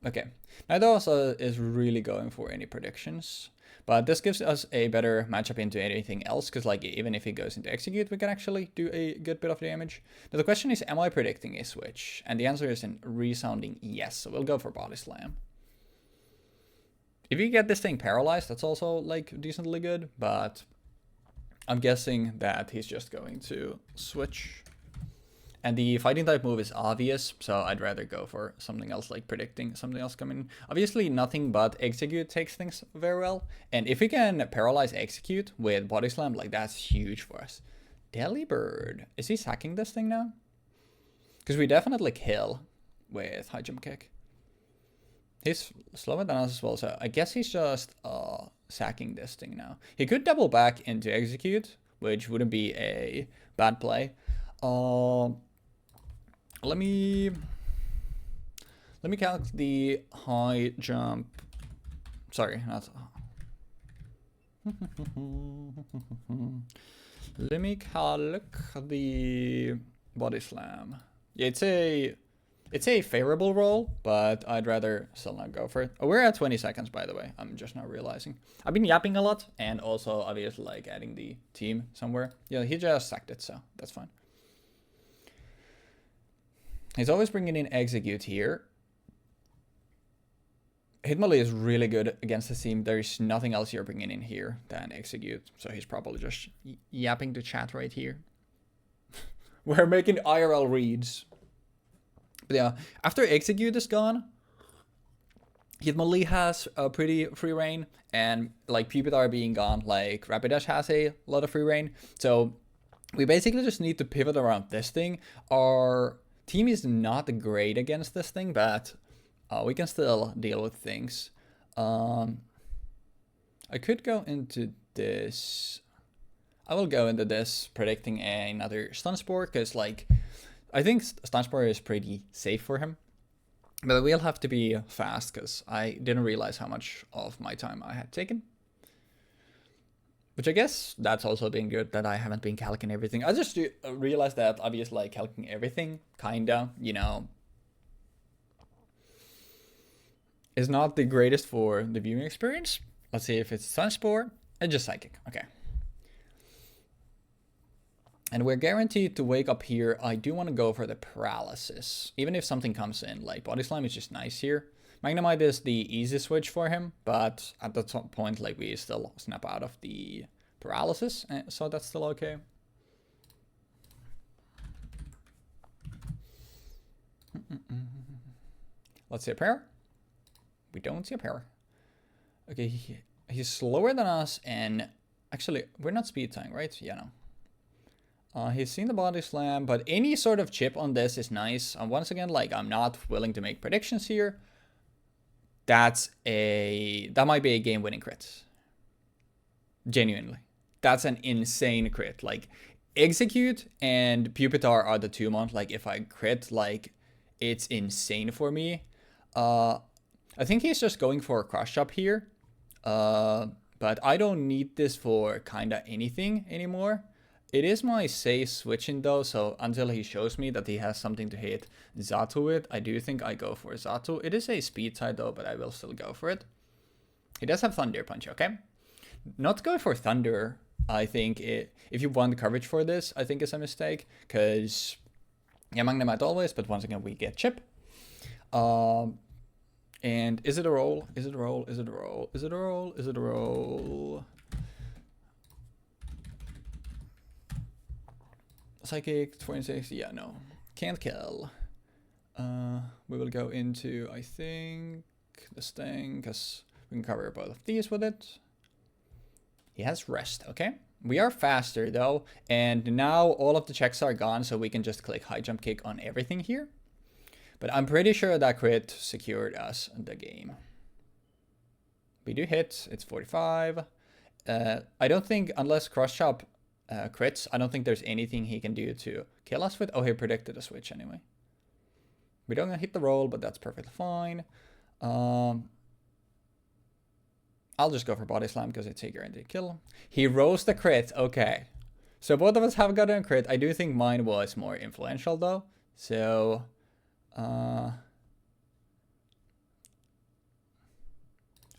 Okay, neither of us is really going for any predictions, but this gives us a better matchup into anything else, because like even if he goes into execute, we can actually do a good bit of damage. Now the question is, am I predicting a switch? And the answer is a resounding yes, so we'll go for Body Slam. If you get this thing paralyzed, that's also like decently good, but I'm guessing that he's just going to switch. And the fighting type move is obvious, so I'd rather go for something else, like predicting something else coming. Obviously, nothing but execute takes things very well. And if we can paralyze execute with Body Slam, like, that's huge for us. Delibird. Is he sacking this thing now? Because we definitely kill with High Jump Kick. He's slower than us as well, so I guess he's just sacking this thing now. He could double back into execute, which wouldn't be a bad play. Let me calc the high jump. Sorry, not. Let me calc the Body Slam. Yeah, it's a favorable roll, but I'd rather still not go for it. Oh, we're at 20 seconds, by the way. I'm just now realizing. I've been yapping a lot, and also obviously like adding the team somewhere. Yeah, he just sacked it, so that's fine. He's always bringing in execute here. Hitmonlee is really good against the team. There's nothing else you're bringing in here than execute. So he's probably just yapping to chat right here. We're making IRL reads. But yeah, after execute is gone, Hitmonlee has a pretty free reign. And like Pupitar being gone, like Rapidash has a lot of free reign. So we basically just need to pivot around this thing. Our team is not great against this thing, but we can still deal with things. I could go into this. I will go into this predicting another Stun Spore, because like I think Stun Spore is pretty safe for him. But we'll have to be fast, because I didn't realize how much of my time I had taken. Which I guess that's also been good, that I haven't been calculating everything. I just realized that obviously like calculating everything, kinda, you know, is not the greatest for the viewing experience. Let's see if it's Stun Spore and just Psychic. Okay. And we're guaranteed to wake up here. I do want to go for the paralysis. Even if something comes in, like Body Slam is just nice here. Magnemite is the easy switch for him, but at that point, like, we still snap out of the paralysis, so that's still okay. Let's see a pair. We don't see a pair. Okay, he's slower than us, and actually, we're not speed tying, right? Yeah, no. He's seen the Body Slam, but any sort of chip on this is nice. Once again, like, I'm not willing to make predictions here. That might be a game-winning crit. Genuinely. That's an insane crit. Like, Execute and Pupitar are the two Mons. Like, if I crit, like, it's insane for me. I think he's just going for a cross chop here. But I don't need this for kinda anything anymore. It is my safe switching though, so until he shows me that he has something to hit Xatu with, I do think I go for Xatu. It is a speed side though, but I will still go for it. He does have Thunder Punch, okay? Not going for Thunder, I think, if you want coverage for this, I think is a mistake, because, yeah, Magnemite always, but once again we get Chip. And is it a roll? Is it a roll? Is it a roll? Is it a roll? Is it a roll? Psychic 26, yeah, no, can't kill. We will go into, I think, the Sting, because we can cover both of these with it. He has Rest, okay. We are faster though, and now all of the checks are gone, so we can just click High Jump Kick on everything here. But I'm pretty sure that crit secured us the game. We do hit, it's 45. I don't think, unless Cross Chop crits, I don't think there's anything he can do to kill us with. Oh, he predicted a switch anyway. We don't hit the roll, but that's perfectly fine. I'll just go for Body Slam because it's a guaranteed kill. He rolls the crit, okay. So both of us have gotten a crit. I do think mine was more influential though. So, I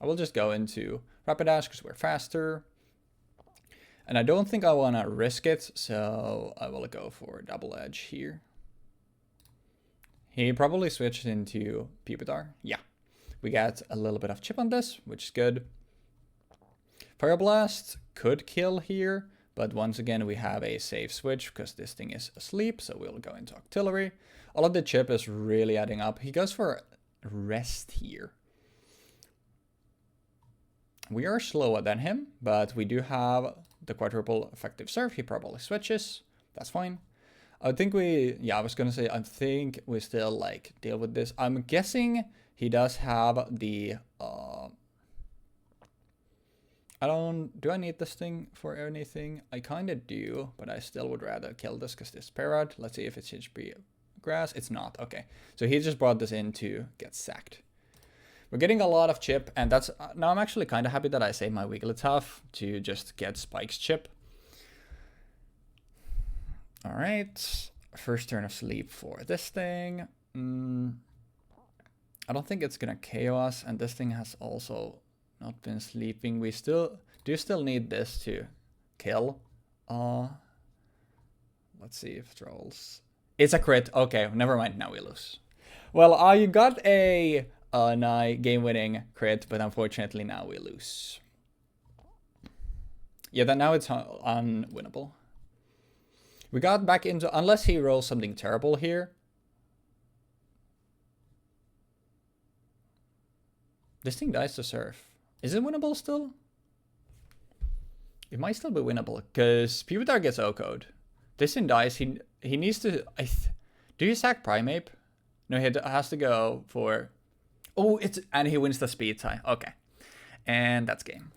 will just go into Rapidash because we're faster. And I don't think I want to risk it, so I will go for Double Edge here. He probably switched into Pupitar. Yeah. We got a little bit of chip on this, which is good. Fire Blast could kill here, but once again we have a safe switch because this thing is asleep, so we'll go into Octillery. All of the chip is really adding up. He goes for Rest here. We are slower than him, but we do have the quadruple effective surf. He probably switches. That's fine. I think I was gonna say, I think we still like deal with this. I'm guessing he does have the, do I need this thing for anything? I kind of do, but I still would rather kill this because this Parrot. Let's see if it's HP grass. It's not, okay. So he just brought this in to get sacked. We're getting a lot of chip, and that's, now I'm actually kind of happy that I saved my Wigglytuff to just get Spike's chip. All right, first turn of sleep for this thing. I don't think it's gonna KO us, and this thing has also not been sleeping. We still need this to kill. Let's see if it rolls. It's a crit. Okay, never mind. Now we lose. Well, I got a game-winning crit, but unfortunately now we lose. Yeah, then now it's unwinnable. We got back into, unless he rolls something terrible here. This thing dies to surf. Is it winnable still? It might still be winnable, because Pupitar gets O-code. This thing dies, he needs to, do you sack Primeape? No, he has to go for, oh, and he wins the speed tie. Okay, And that's game.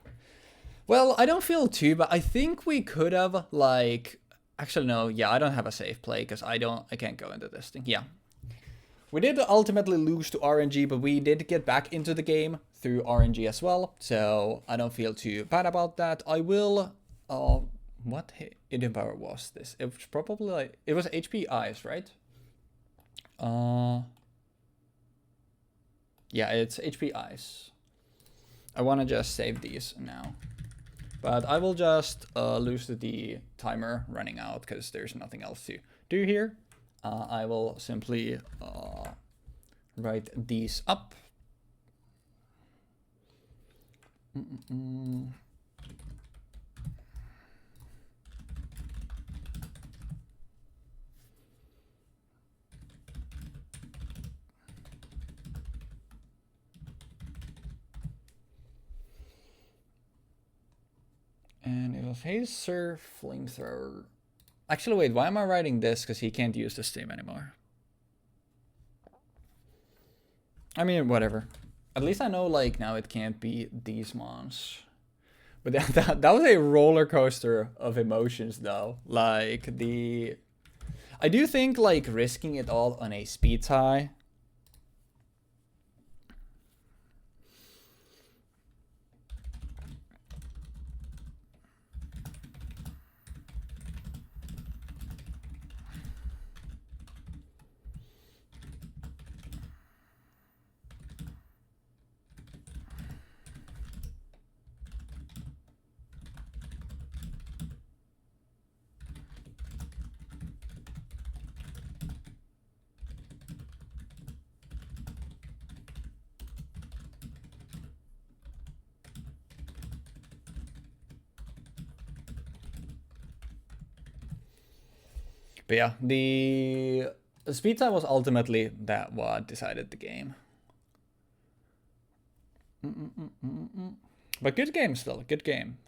Well, I don't feel too, but I think we could have, like... Actually, no. Yeah, I don't have a safe play because I can't go into this thing. Yeah. We did ultimately lose to RNG, but we did get back into the game through RNG as well. So I don't feel too bad about that. I will... what hidden power was this? It was probably like... It was HP Ice, right? Yeah, it's HP Ice. I want to just save these now. But I will just lose the timer running out because there's nothing else to do here. I will simply write these up. And it was Hazer Flamethrower. Actually, wait, why am I writing this? Because he can't use this team anymore. I mean, whatever. At least I know, like, now it can't be these Mons. But that was a roller coaster of emotions, though. Like, I do think, like, risking it all on a speed tie. But yeah, the speed time was ultimately that what decided the game. But good game still, good game.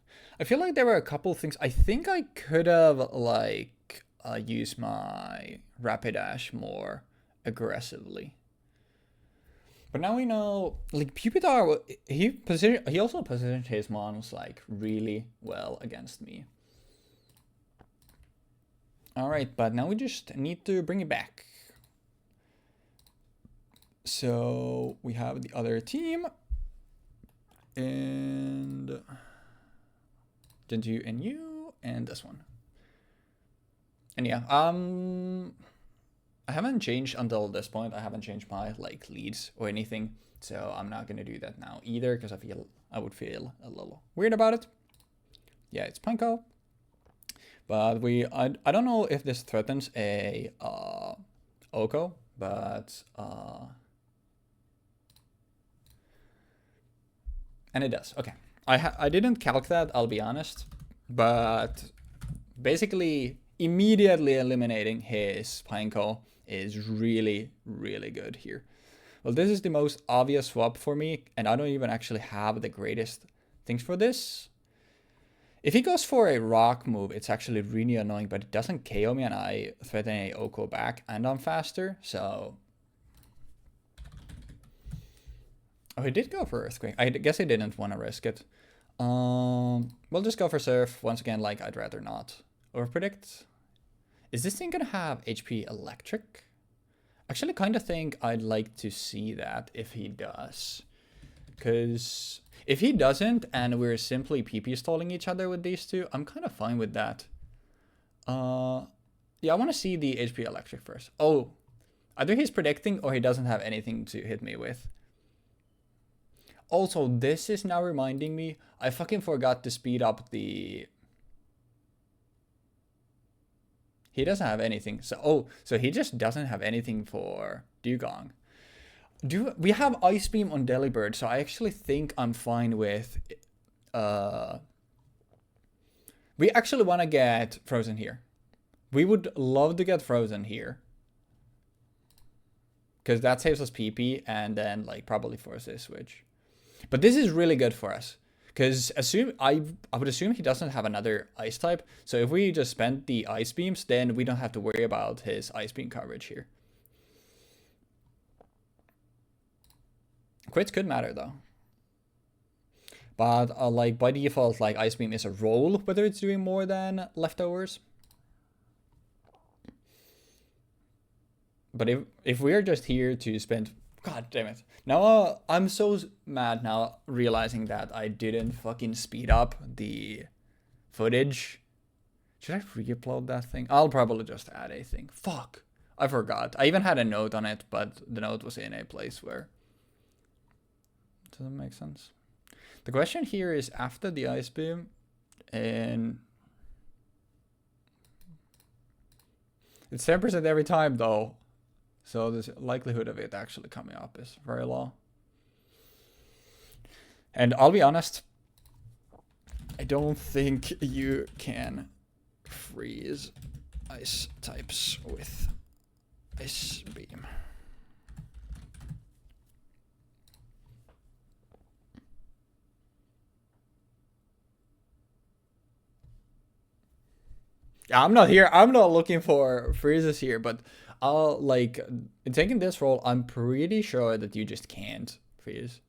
I feel like there were a couple things. I think I could have like used my rapid dash more aggressively. But now we know, like Pupitar, he also positioned his Mons like really well against me. All right, but now we just need to bring it back. So we have the other team. And then you and you and this one. And yeah, I haven't changed until this point. I haven't changed my like leads or anything. So I'm not gonna do that now either because I would feel a little weird about it. Yeah, it's Panko. But I don't know if this threatens a Oko, but and it does. Okay, I didn't calc that, I'll be honest, but basically immediately eliminating his Pineco is really good here. Well, this is the most obvious swap for me, and I don't even actually have the greatest things for this. If he goes for a rock move, it's actually really annoying, but it doesn't KO me and I threaten a Oko back and I'm faster, so... Oh, he did go for Earthquake. I guess he didn't want to risk it. We'll just go for Surf. Once again, like, I'd rather not overpredict. Is this thing gonna have HP Electric? Actually, kind of think I'd like to see that if he does. Because... if he doesn't, and we're simply PP stalling each other with these two, I'm kind of fine with that. Yeah, I want to see the HP Electric first. Oh, either he's predicting or he doesn't have anything to hit me with. Also, this is now reminding me, I fucking forgot to speed up the... He doesn't have anything. So he just doesn't have anything for Dugong. We have Ice Beam on Delibird, so I actually think I'm fine with... we actually want to get Frozen here. We would love to get Frozen here. Because that saves us PP and then like probably forces a switch. But this is really good for us. Because I would assume he doesn't have another Ice type. So if we just spend the Ice Beams, then we don't have to worry about his Ice Beam coverage here. Crits could matter though. But like by default, like Ice Beam is a roll, whether it's doing more than leftovers. But if we're just here to spend, god damn it. Now I'm so mad now realizing that I didn't fucking speed up the footage. Should I re-upload that thing? I'll probably just add a thing. Fuck. I forgot. I even had a note on it, but the note was in a place where... Doesn't make sense. The question here is after the Ice Beam, and... It's 10% every time though. So the likelihood of it actually coming up is very low. And I'll be honest, I don't think you can freeze ice types with Ice Beam. Yeah, I'm not here. I'm not looking for freezes here, but I'll like in taking this role, I'm pretty sure that you just can't freeze.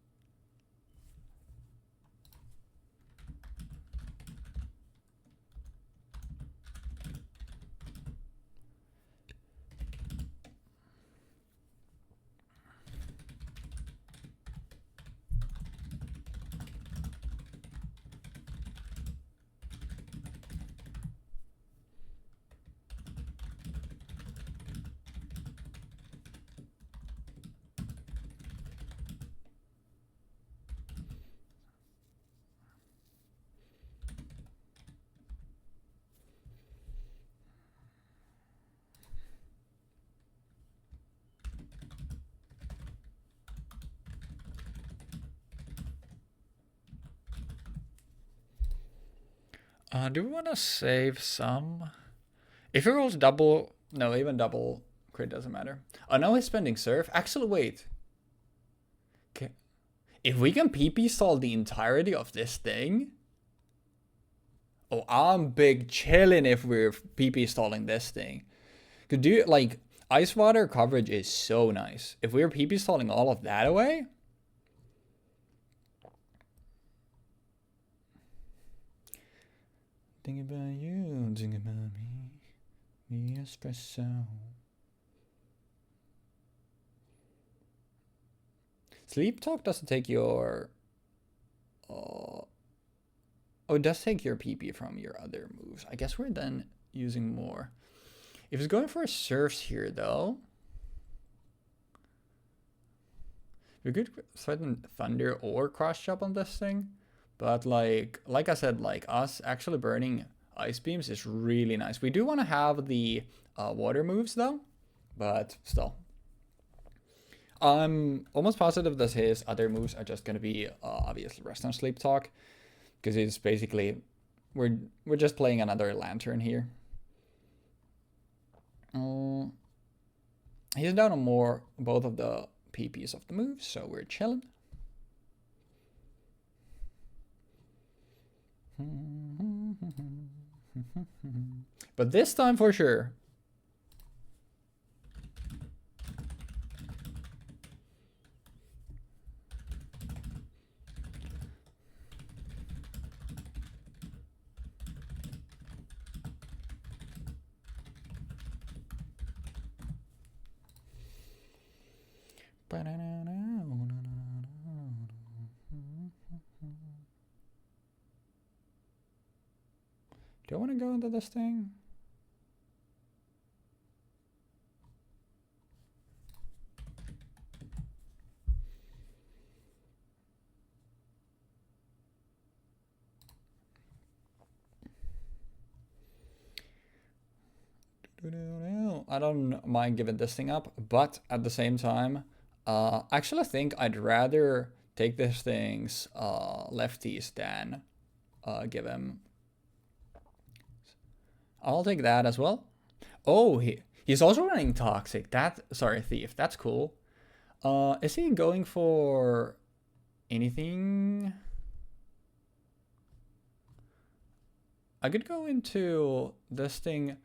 Do we want to save some? If it rolls double, no, even double crit doesn't matter. Oh, now he's spending surf. Actually, wait. Okay. If we can PP stall the entirety of this thing. Oh, I'm big chilling if we're PP stalling this thing. Could do like ice water coverage is so nice. If we're PP stalling all of that away. Think about you, think about me. Me espresso. Sleep talk doesn't take your. Oh, it does take your PP from your other moves. I guess we're then using more. If it's going for surfs here, though, we could threaten thunder or cross chop on this thing. But like I said, like us actually burning ice beams is really nice. We do want to have the water moves though, but still. I'm almost positive that his other moves are just gonna be obviously rest and sleep talk, because it's basically we're just playing another lantern here. He's down on more both of the PPs of the moves, so we're chilling. But this time for sure. Do I want to go into this thing? I don't mind giving this thing up, but at the same time, actually I think I'd rather take this thing's lefties than give him. I'll take that as well. Oh, he's also running toxic. Sorry, thief. That's cool. Is he going for anything? I could go into this thing.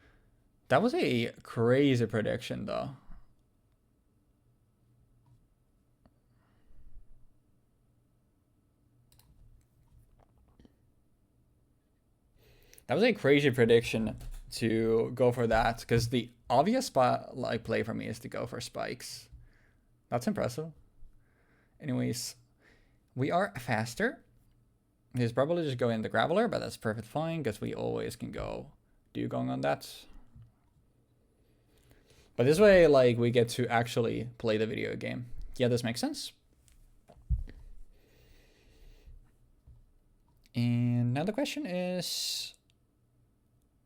That was a crazy prediction, though. That was a crazy prediction to go for that, because the obvious play for me is to go for spikes. That's impressive. Anyways, we are faster. He's probably just going the Graveler, but that's perfect fine, because we always can go Dugong on that. But this way, like, we get to actually play the video game. Yeah, this makes sense. And now the question is,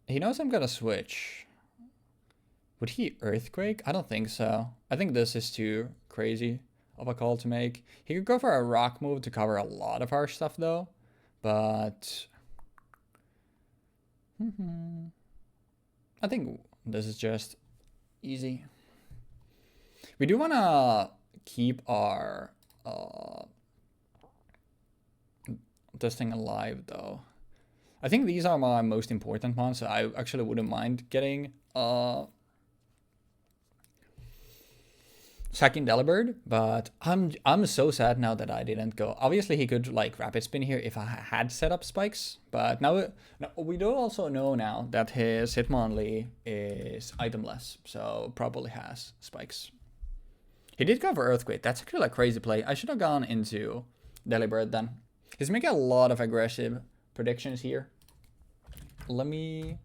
he knows I'm gonna switch. Would he Earthquake? I don't think so. I think this is too crazy of a call to make. He could go for a rock move to cover a lot of our stuff though, but I think this is just easy. We do want to keep our this thing alive though. I think these are my most important ones, so I actually wouldn't mind getting sacking Delibird, but I'm so sad now that I didn't go. Obviously he could like rapid spin here if I had set up spikes, but now we do also know now that his Hitmonlee is itemless, so probably has spikes. He did go for Earthquake. That's actually a crazy play. I should have gone into Delibird then. He's making a lot of aggressive predictions here. Let me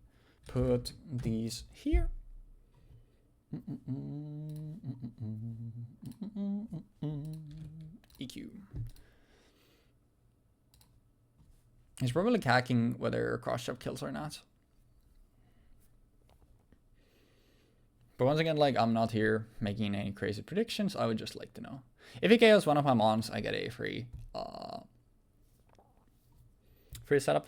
put these here. EQ. He's probably hacking whether cross-chop kills or not. But once again, like, I'm not here making any crazy predictions. I would just like to know. If he KOs one of my Mons, I get a free setup.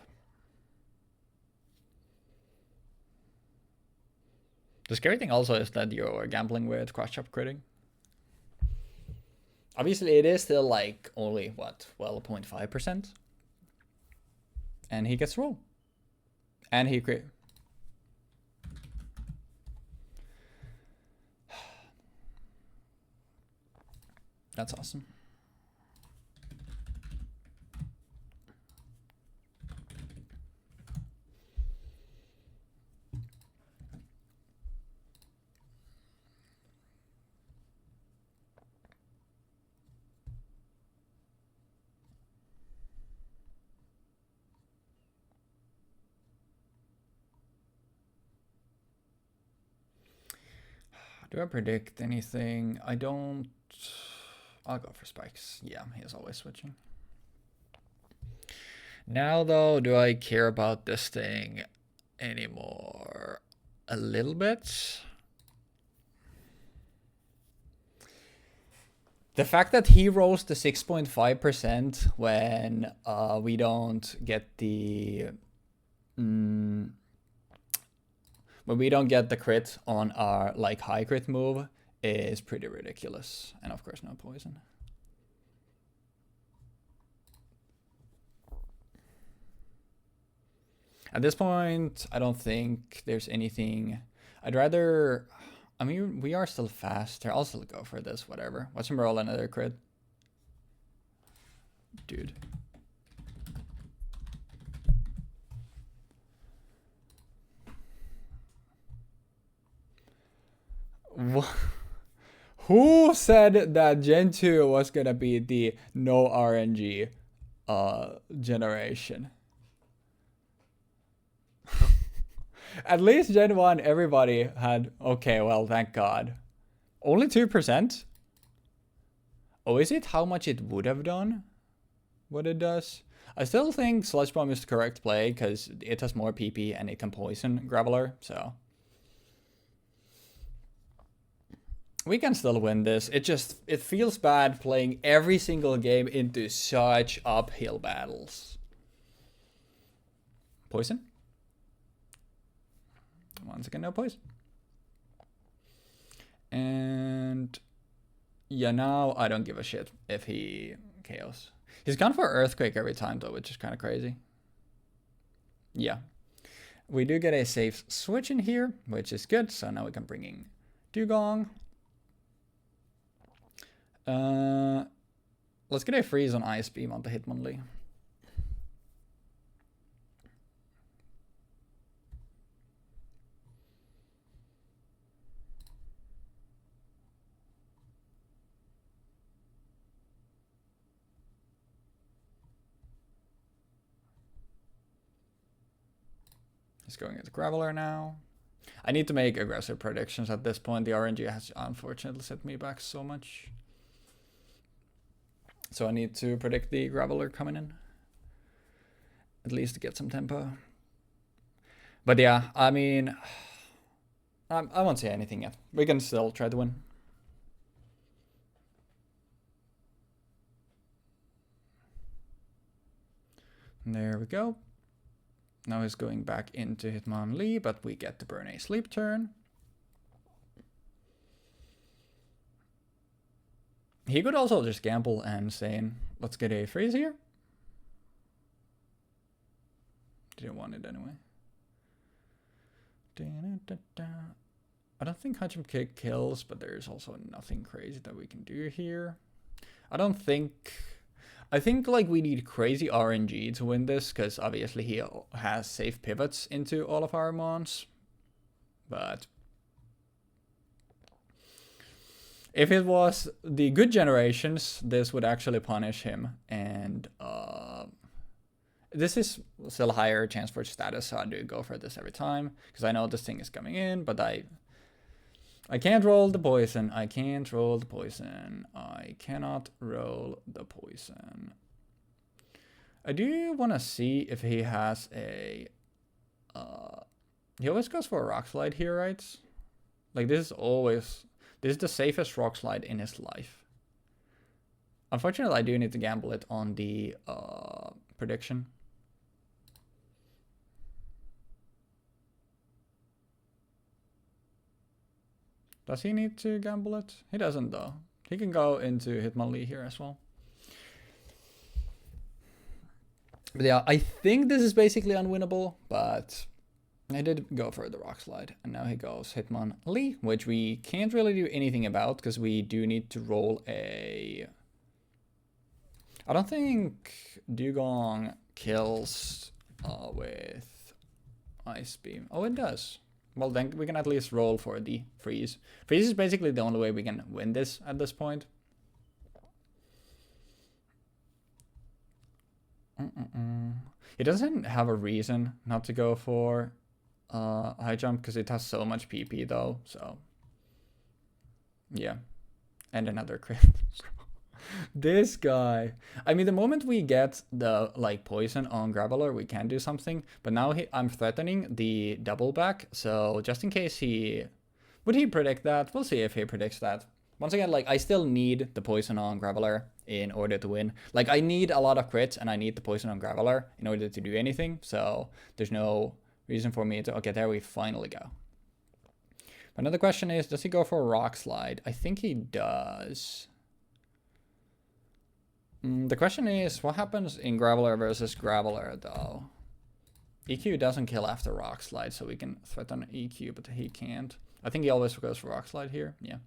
The scary thing also is that you're gambling with cross-chop critting. Obviously, it is still like only, what, 12.5%? And he gets roll. And he crit. That's awesome. Do I predict anything? I don't. I'll go for spikes. Yeah, he's always switching. Now though, do I care about this thing anymore? A little bit. The fact that he rolls the 6.5% when we don't get the when we don't get the crit on our like high crit move is pretty ridiculous. And of course, no poison. At this point, I don't think there's anything. I'd rather. I mean, we are still faster. I'll still go for this, whatever. Watch him roll another crit. Dude. Who said that Gen 2 was gonna be the no RNG generation? At least Gen 1, everybody had... Okay, well, thank God. Only 2%? Oh, is it how much it would have done? What it does? I still think Sludge Bomb is the correct play, because it has more PP and it can poison Graveler, so... We can still win this. It feels bad playing every single game into such uphill battles. Poison? Once again, no poison. And yeah, now I don't give a shit if he KOs. He's gone for Earthquake every time though, which is kind of crazy. Yeah. We do get a safe switch in here, which is good. So now we can bring in Dugong. Let's get a freeze on Ice Beam on the Hitmonlee. He's going at the Graveler now. I need to make aggressive predictions at this point. The RNG has unfortunately set me back so much. So I need to predict the Graveler coming in. At least to get some tempo. But yeah, I mean, I won't say anything yet. We can still try to win. There we go. Now he's going back into Hitmonlee, but we get to burn a sleep turn. He could also just gamble and say, let's get a freeze here. Didn't want it anyway. I don't think High Jump Kick kills, but there's also nothing crazy that we can do here. I think like we need crazy RNG to win this, because obviously he has safe pivots into all of our Mons. But if it was the good generations, this would actually punish him. And this is still a higher chance for status, so I do go for this every time, because I know this thing is coming in, but I can't roll the poison. I can't roll the poison. I cannot roll the poison. I do want to see if he has a... he always goes for a Rock Slide here, right? Like this is the safest Rock Slide in his life. Unfortunately, I do need to gamble it on the prediction. Does he need to gamble it? He doesn't though. He can go into Hitmonlee here as well. But yeah, I think this is basically unwinnable, but I did go for the Rock Slide. And now he goes Hitmonlee, which we can't really do anything about because we do need to roll a... I don't think Dugong kills with Ice Beam. Oh, it does. Well, then we can at least roll for the freeze. Freeze is basically the only way we can win this at this point. It doesn't have a reason not to go for high jump because it has so much PP though. So yeah, and another crit. This guy. I mean, the moment we get the like poison on Graveler, we can do something. But now I'm threatening the double back. So just in case would he predict that? We'll see if he predicts that. Once again, like I still need the poison on Graveler in order to win. Like I need a lot of crits and I need the poison on Graveler in order to do anything. So there's no reason for me to... Okay, there we finally go. But another question is, does he go for a Rock Slide? I think he does. The question is, what happens in Graveler versus Graveler, though? EQ doesn't kill after Rock Slide, so we can threaten EQ, but he can't. I think he always goes for Rock Slide here. Yeah.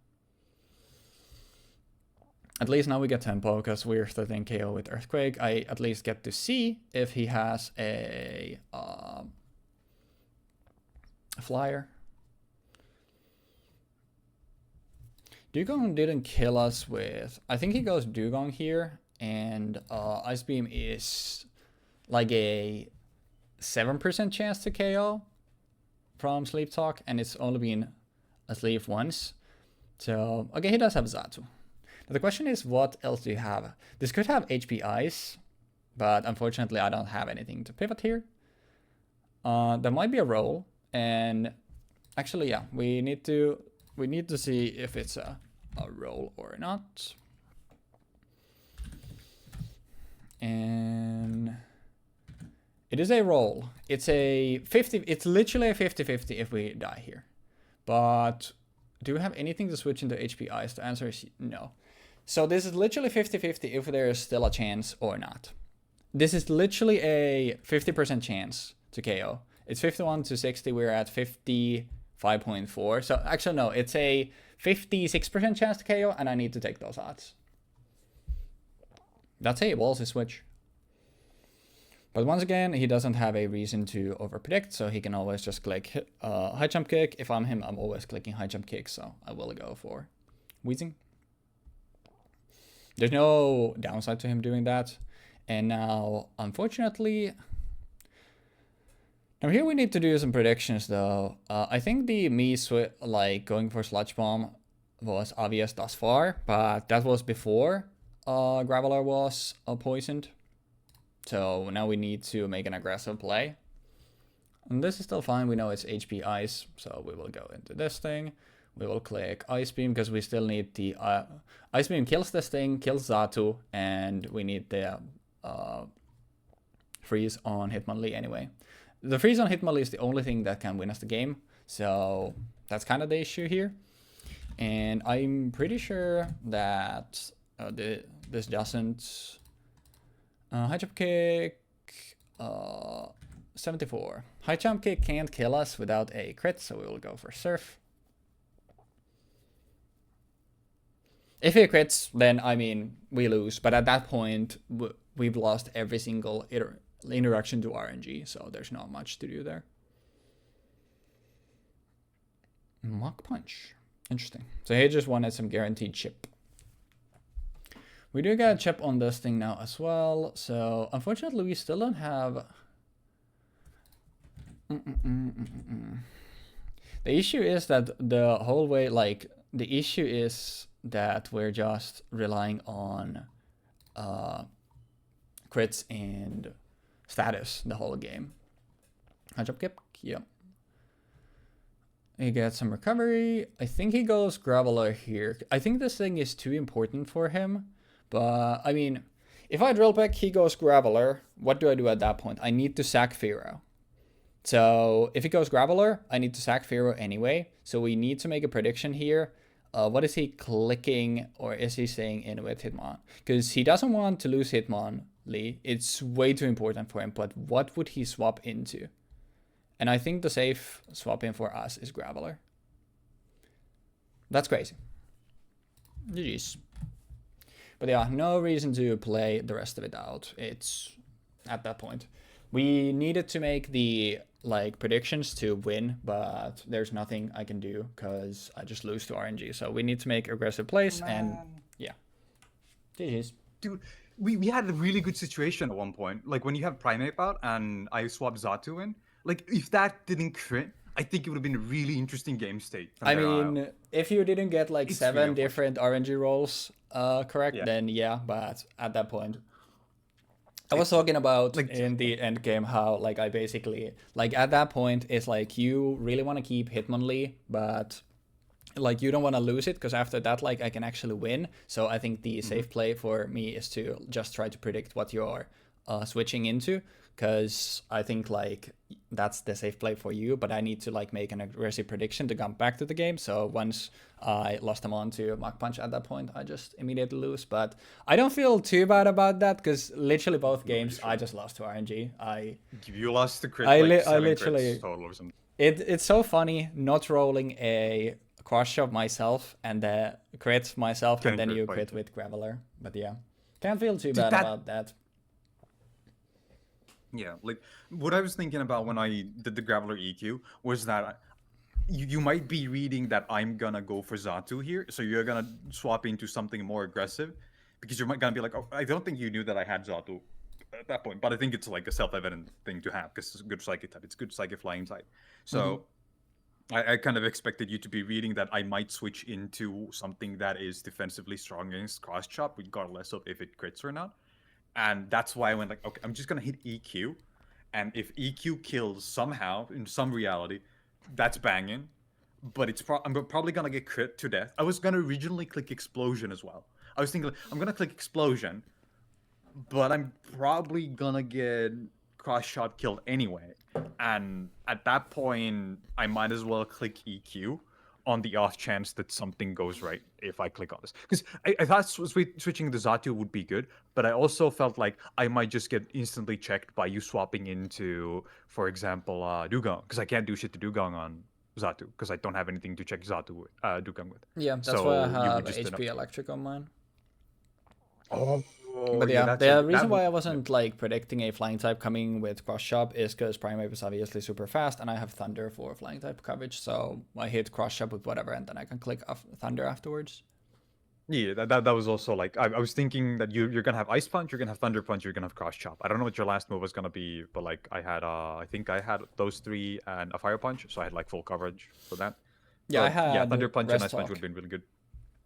At least now we get tempo, because we're threatening KO with Earthquake. I at least get to see if he has a flyer. Dugong didn't kill us with... I think he goes Dugong here. And Ice Beam is like a 7% chance to KO from Sleep Talk, and it's only been asleep once. So, okay, he does have Zatu. Now the question is, what else do you have? This could have HP Ice, but unfortunately I don't have anything to pivot here. There might be a roll, and actually, yeah, we need to see if it's a roll or not. And it is a roll. It's a 50. It's literally a 50-50 if we die here. But do we have anything to switch into HP Ice? The answer is no. So this is literally 50-50 if there is still a chance or not. This is literally a 50% chance to KO. It's 51 to 60. We're at 55.4. So actually no, it's a 56% chance to KO, and I need to take those odds. That's a ballsy switch. But once again, he doesn't have a reason to overpredict, so he can always just click high jump kick. If I'm him, I'm always clicking high jump kick, so I will go for Wheezing. There's no downside to him doing that. And now, unfortunately, Now here we need to do some predictions though. I think the me like going for Sludge Bomb was obvious thus far, but that was before Graveler was poisoned. So now we need to make an aggressive play. And this is still fine, we know it's HP Ice, so we will go into this thing. We will click Ice Beam because we still need the Ice Beam kills this thing, kills Xatu, and we need the freeze on Hitmonlee anyway. The freeze on Hitmonlee is the only thing that can win us the game, so that's kind of the issue here. And I'm pretty sure that this doesn't... high jump kick... 74. High jump kick can't kill us without a crit, so we will go for Surf. If he crits, then, I mean, we lose. But at that point, we've lost every single interaction to RNG, so there's not much to do there. Mach Punch. Interesting. So he just wanted some guaranteed chip. We do get a chip on this thing now as well. So unfortunately, we still don't have... The issue is that the whole way, like, the issue is that we're just relying on crits and status the whole game. High jump kick, yeah. He gets some recovery. I think he goes Graveler here. I think this thing is too important for him. But, I mean, if I drill back, he goes Graveler. What do I do at that point? I need to sack Fearow. So, if he goes Graveler, I need to sack Fearow anyway. So, we need to make a prediction here. What is he clicking, or is he staying in with Hitmon? Because he doesn't want to lose Hitmonlee. It's way too important for him. But what would he swap into? And I think the safe swap in for us is Graveler. That's crazy. GG's. But yeah, no reason to play the rest of it out. It's at that point. We needed to make the predictions to win, but there's nothing I can do because I just lose to RNG. So we need to make aggressive plays, and yeah. GG's. Dude, we had a really good situation at one point. Like when you have Primate out and I swapped Xatu in. Like, if that didn't crit, I think it would have been a really interesting game state. I mean, if you didn't get like 7 different RNG rolls correct, then yeah, but at that point... I was talking about in the end game how I basically... at that point, it's you really want to keep Hitmonlee, but you don't want to lose it, because after that, I can actually win. So I think the safe play for me is to just try to predict what you're switching into. Because I think that's the safe play for you, but I need to make an aggressive prediction to come back to the game. So once I lost them on to Mach Punch at that point, I just immediately lose. But I don't feel too bad about that, because literally both games I just lost to RNG. You lost the crit. I literally total or something. It's so funny not rolling a cross shove myself and crit myself, and then you crit with Graveler. But yeah, can't feel too bad about that. Yeah, what I was thinking about when I did the Graveler EQ was that you might be reading that I'm gonna go for Xatu here, so you're gonna swap into something more aggressive, because you're gonna be like, oh, I don't think you knew that I had Xatu at that point, but I think it's a self-evident thing to have, because it's a good Psychic type, it's good Psychic Flying type. So I kind of expected you to be reading that I might switch into something that is defensively strong against Cross Chop, regardless of if it crits or not. And that's why I went okay, I'm just going to hit EQ. And if EQ kills somehow, in some reality, that's banging. But I'm probably going to get crit to death. I was going to originally click Explosion as well. I was thinking, I'm going to click Explosion, but I'm probably going to get Cross Shot killed anyway. And at that point, I might as well click EQ on the off chance that something goes right if I click on this. Because I thought switching the Xatu would be good, but I also felt like I might just get instantly checked by you swapping into, for example, Dugong, because I can't do shit to Dugong on Xatu, because I don't have anything to check Dugong with. Yeah, that's why I have HP Electric on mine. Oh, but yeah, the reason why I wasn't predicting a flying type coming with Cross Chop is because Primate is obviously super fast, and I have Thunder for flying type coverage, so I hit Cross Chop with whatever, and then I can click Thunder afterwards. Yeah, that was also like I was thinking that you're gonna have Ice Punch, you're gonna have Thunder Punch, you're gonna have Cross Chop. I don't know what your last move was gonna be, but like I think I had those three and a Fire Punch, so I had like full coverage for that. Yeah, I But yeah, had Thunder Punch and Rest Ice Punch would Talk. have been really good.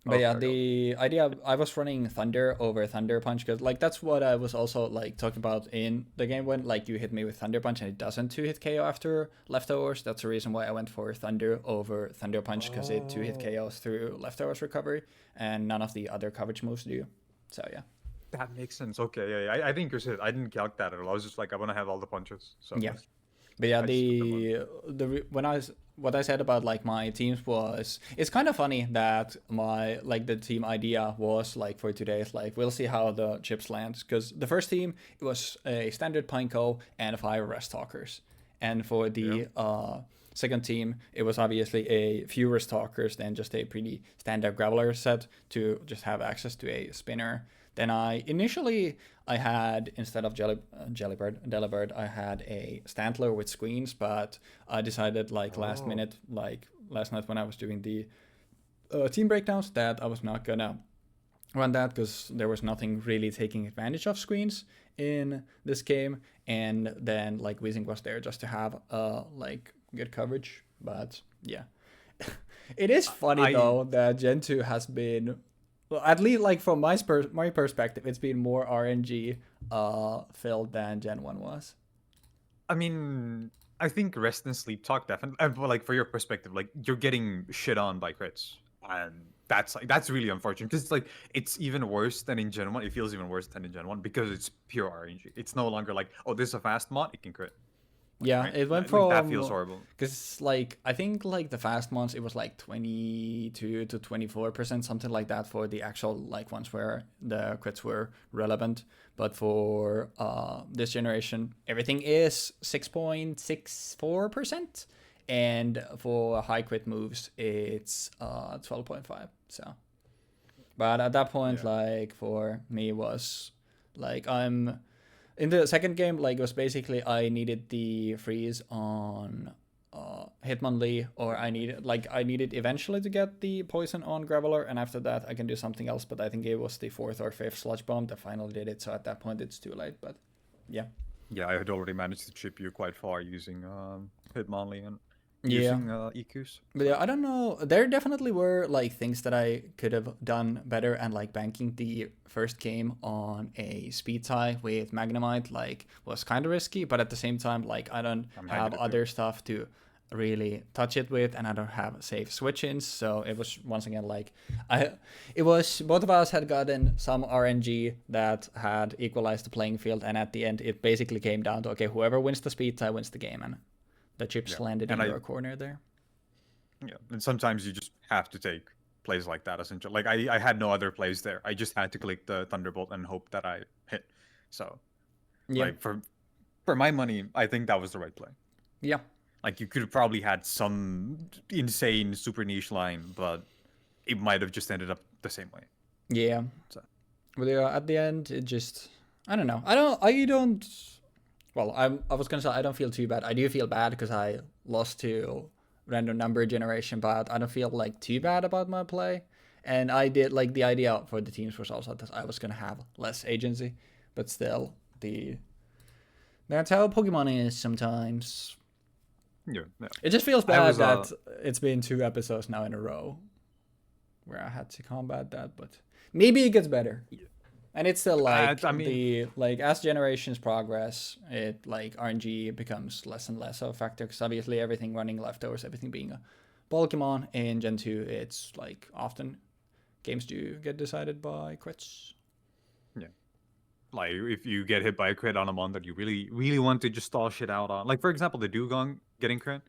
But yeah, Okay, go. the idea I was running Thunder over Thunder Punch because like that's what I was also like talking about in the game when like you hit me with Thunder Punch and it doesn't 2-hit KO after leftovers. That's the reason why I went for Thunder over Thunder Punch because it 2-hit KOs through leftovers recovery and none of the other coverage moves do. So yeah. That makes sense. Okay, yeah, I think you're right. I didn't calc that at all. I was just like, I want to have all the punches. So Yeah. But yeah, I just put them on. what I said about like my teams was it's kind of funny that my like the team idea was like for today's like we'll see how the chips lands because the first team it was a standard Pineco and 5 rest talkers, and for the second team it was obviously a few rest talkers than just a pretty standard graveler set to just have access to a spinner. Then I had instead of Delibird, I had a Stantler with screens, but I decided like last minute, like last night when I was doing the team breakdowns, that I was not gonna run that because there was nothing really taking advantage of screens in this game, and then like Weezing was there just to have like good coverage. But yeah, it is funny though that Gen 2 has been. Well, at least like from my perspective, it's been more RNG filled than Gen 1 was. I mean, I think Rest and Sleep Talk definitely. But like for your perspective, like you're getting shit on by crits, and that's really unfortunate because it's even worse than in Gen 1. It feels even worse than in Gen 1 because it's pure RNG. It's no longer like, oh, this is a fast mod, it can crit. Yeah, Right? it went Like, from that feels horrible. because like I think like the fast ones it was like 22 to 24% something like that for the actual like ones where the crits were relevant, but for this generation everything is 6.64%, and for high crit moves it's 12.5. So, but at that point like for me was like I'm. In the second game, like it was basically I needed the freeze on Hitmonlee, or I needed eventually to get the poison on Graveler, and after that I can do something else. But I think it was the 4th or 5th Sludge Bomb that finally did it. So at that point it's too late. But yeah. Yeah, I had already managed to chip you quite far using Hitmonlee and Yeah. using EQs. But yeah, I don't know. There definitely were like things that I could have done better, and like banking the first game on a speed tie with Magnemite like was kind of risky, but at the same time like I don't have other stuff to really touch it with, and I don't have safe switch-ins, so it was once again like it was both of us had gotten some RNG that had equalized the playing field, and at the end it basically came down to okay, whoever wins the speed tie wins the game, and the chips landed in your corner there. Yeah, and sometimes you just have to take plays like that, essentially. Like, I had no other plays there. I just had to click the Thunderbolt and hope that I hit. So, like, for my money, I think that was the right play. Yeah. Like, you could have probably had some insane super niche line, but it might have just ended up the same way. Yeah. So. But yeah, at the end, it just... I don't know. I don't... Well, I was gonna say I don't feel too bad. I do feel bad because I lost to random number generation, but I don't feel like too bad about my play. And I did like the idea for the teams was also that I was gonna have less agency, but still that's how Pokemon is sometimes. Yeah. It just feels bad that it's been 2 episodes now in a row where I had to combat that, but maybe it gets better. Yeah. And it's still like as generations progress, it like RNG becomes less and less of a factor because obviously everything running leftovers, everything being a Pokemon in Gen 2, it's like often games do get decided by crits. Yeah. Like if you get hit by a crit on a mon that you really, really want to just stall shit out on. Like for example, the Dugong getting crit.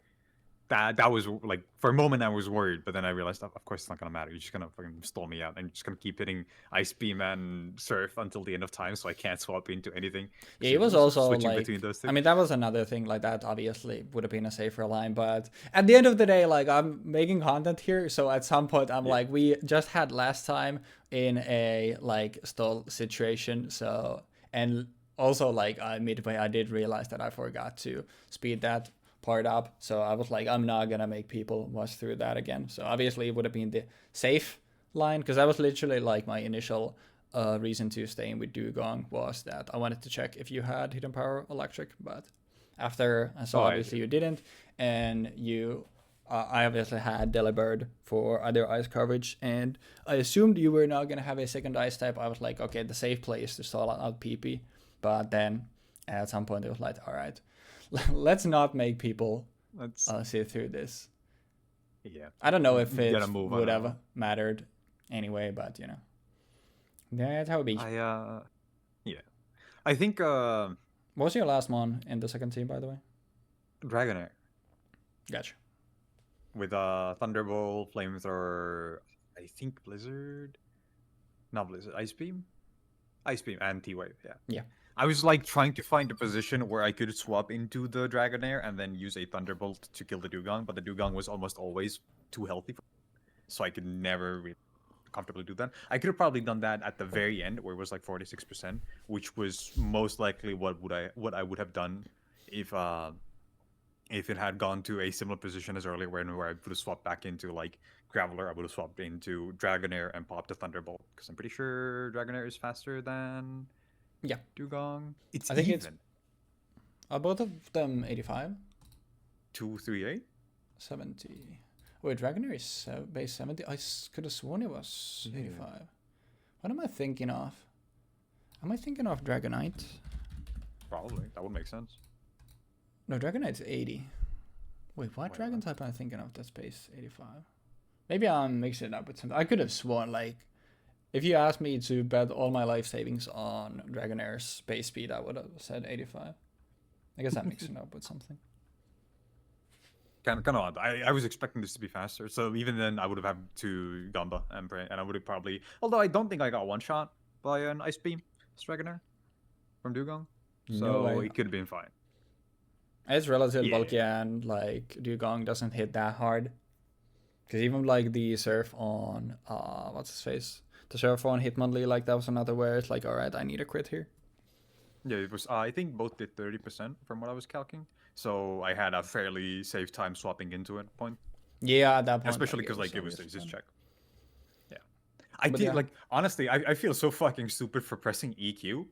That was like for a moment I was worried, but then I realized of course it's not gonna matter. You're just gonna fucking stall me out, and you're just gonna keep hitting Ice Beam and Surf until the end of time, so I can't swap into anything. Yeah, it was also like between those two. I mean, that was another thing like that. Obviously, would have been a safer line, but at the end of the day, like I'm making content here, so at some point I'm like, we just had last time in a like stall situation, so and also like midway I did realize that I forgot to speed that part up, so I was like, I'm not gonna make people watch through that again. So obviously it would have been the safe line, because that was literally like my initial reason to staying with Dugong was that I wanted to check if you had Hidden Power Electric, but after I saw obviously you didn't, and I obviously had Delibird for other ice coverage, and I assumed you were not going to have a second ice type. I was like, okay, the safe play is to stall out PP, but then at some point it was like, all right, let's not make people see through this. Yeah. I don't know if it would have on. mattered anyway, but you know, that's how it be. Yeah. I think What was your last mon in the second team, by the way? Dragonair. Gotcha. With Thunderbolt, Flamethrower, I think Blizzard. Not Blizzard, Ice Beam, and T-Wave. Yeah. Yeah. I was like trying to find a position where I could swap into the Dragonair and then use a Thunderbolt to kill the Dugong, but the Dugong was almost always too healthy, so I could never really comfortably do that. I could have probably done that at the very end, where it was like 46%, which was most likely what I would have done if it had gone to a similar position as earlier, where I would have swapped back into like Graveler. I would have swapped into Dragonair and popped a Thunderbolt, because I'm pretty sure Dragonair is faster than Dugong. I think even. Are both of them 85? 238? 70. Wait, Dragonair is base 70? I could have sworn it was 85. What am I thinking of? Am I thinking of Dragonite? Probably. That would make sense. No, Dragonite's 80. Wait, what dragon type am I thinking of that's base 85? Maybe I'm mixing it up with something. I could have sworn, like, if you asked me to bet all my life savings on Dragonair's base speed, I would have said 85. I guess I'm mixing it up with something. Kind of odd. I was expecting this to be faster, so even then I would have had to Gamba and pray, and I would have probably. Although I don't think I got one shot by an Ice Beam Dragonair from Dugong, so it could have been fine. It's relatively bulky, and like Dugong doesn't hit that hard. Because even like the surf on what's his face? The surf on Hitmonlee, like that was another where it's like, alright, I need a crit here. Yeah, it was I think both did 30% from what I was calculating. So I had a fairly safe time swapping into it point. Yeah, at that point. Especially because like it was his check. Yeah. I did like honestly, I feel so fucking stupid for pressing EQ.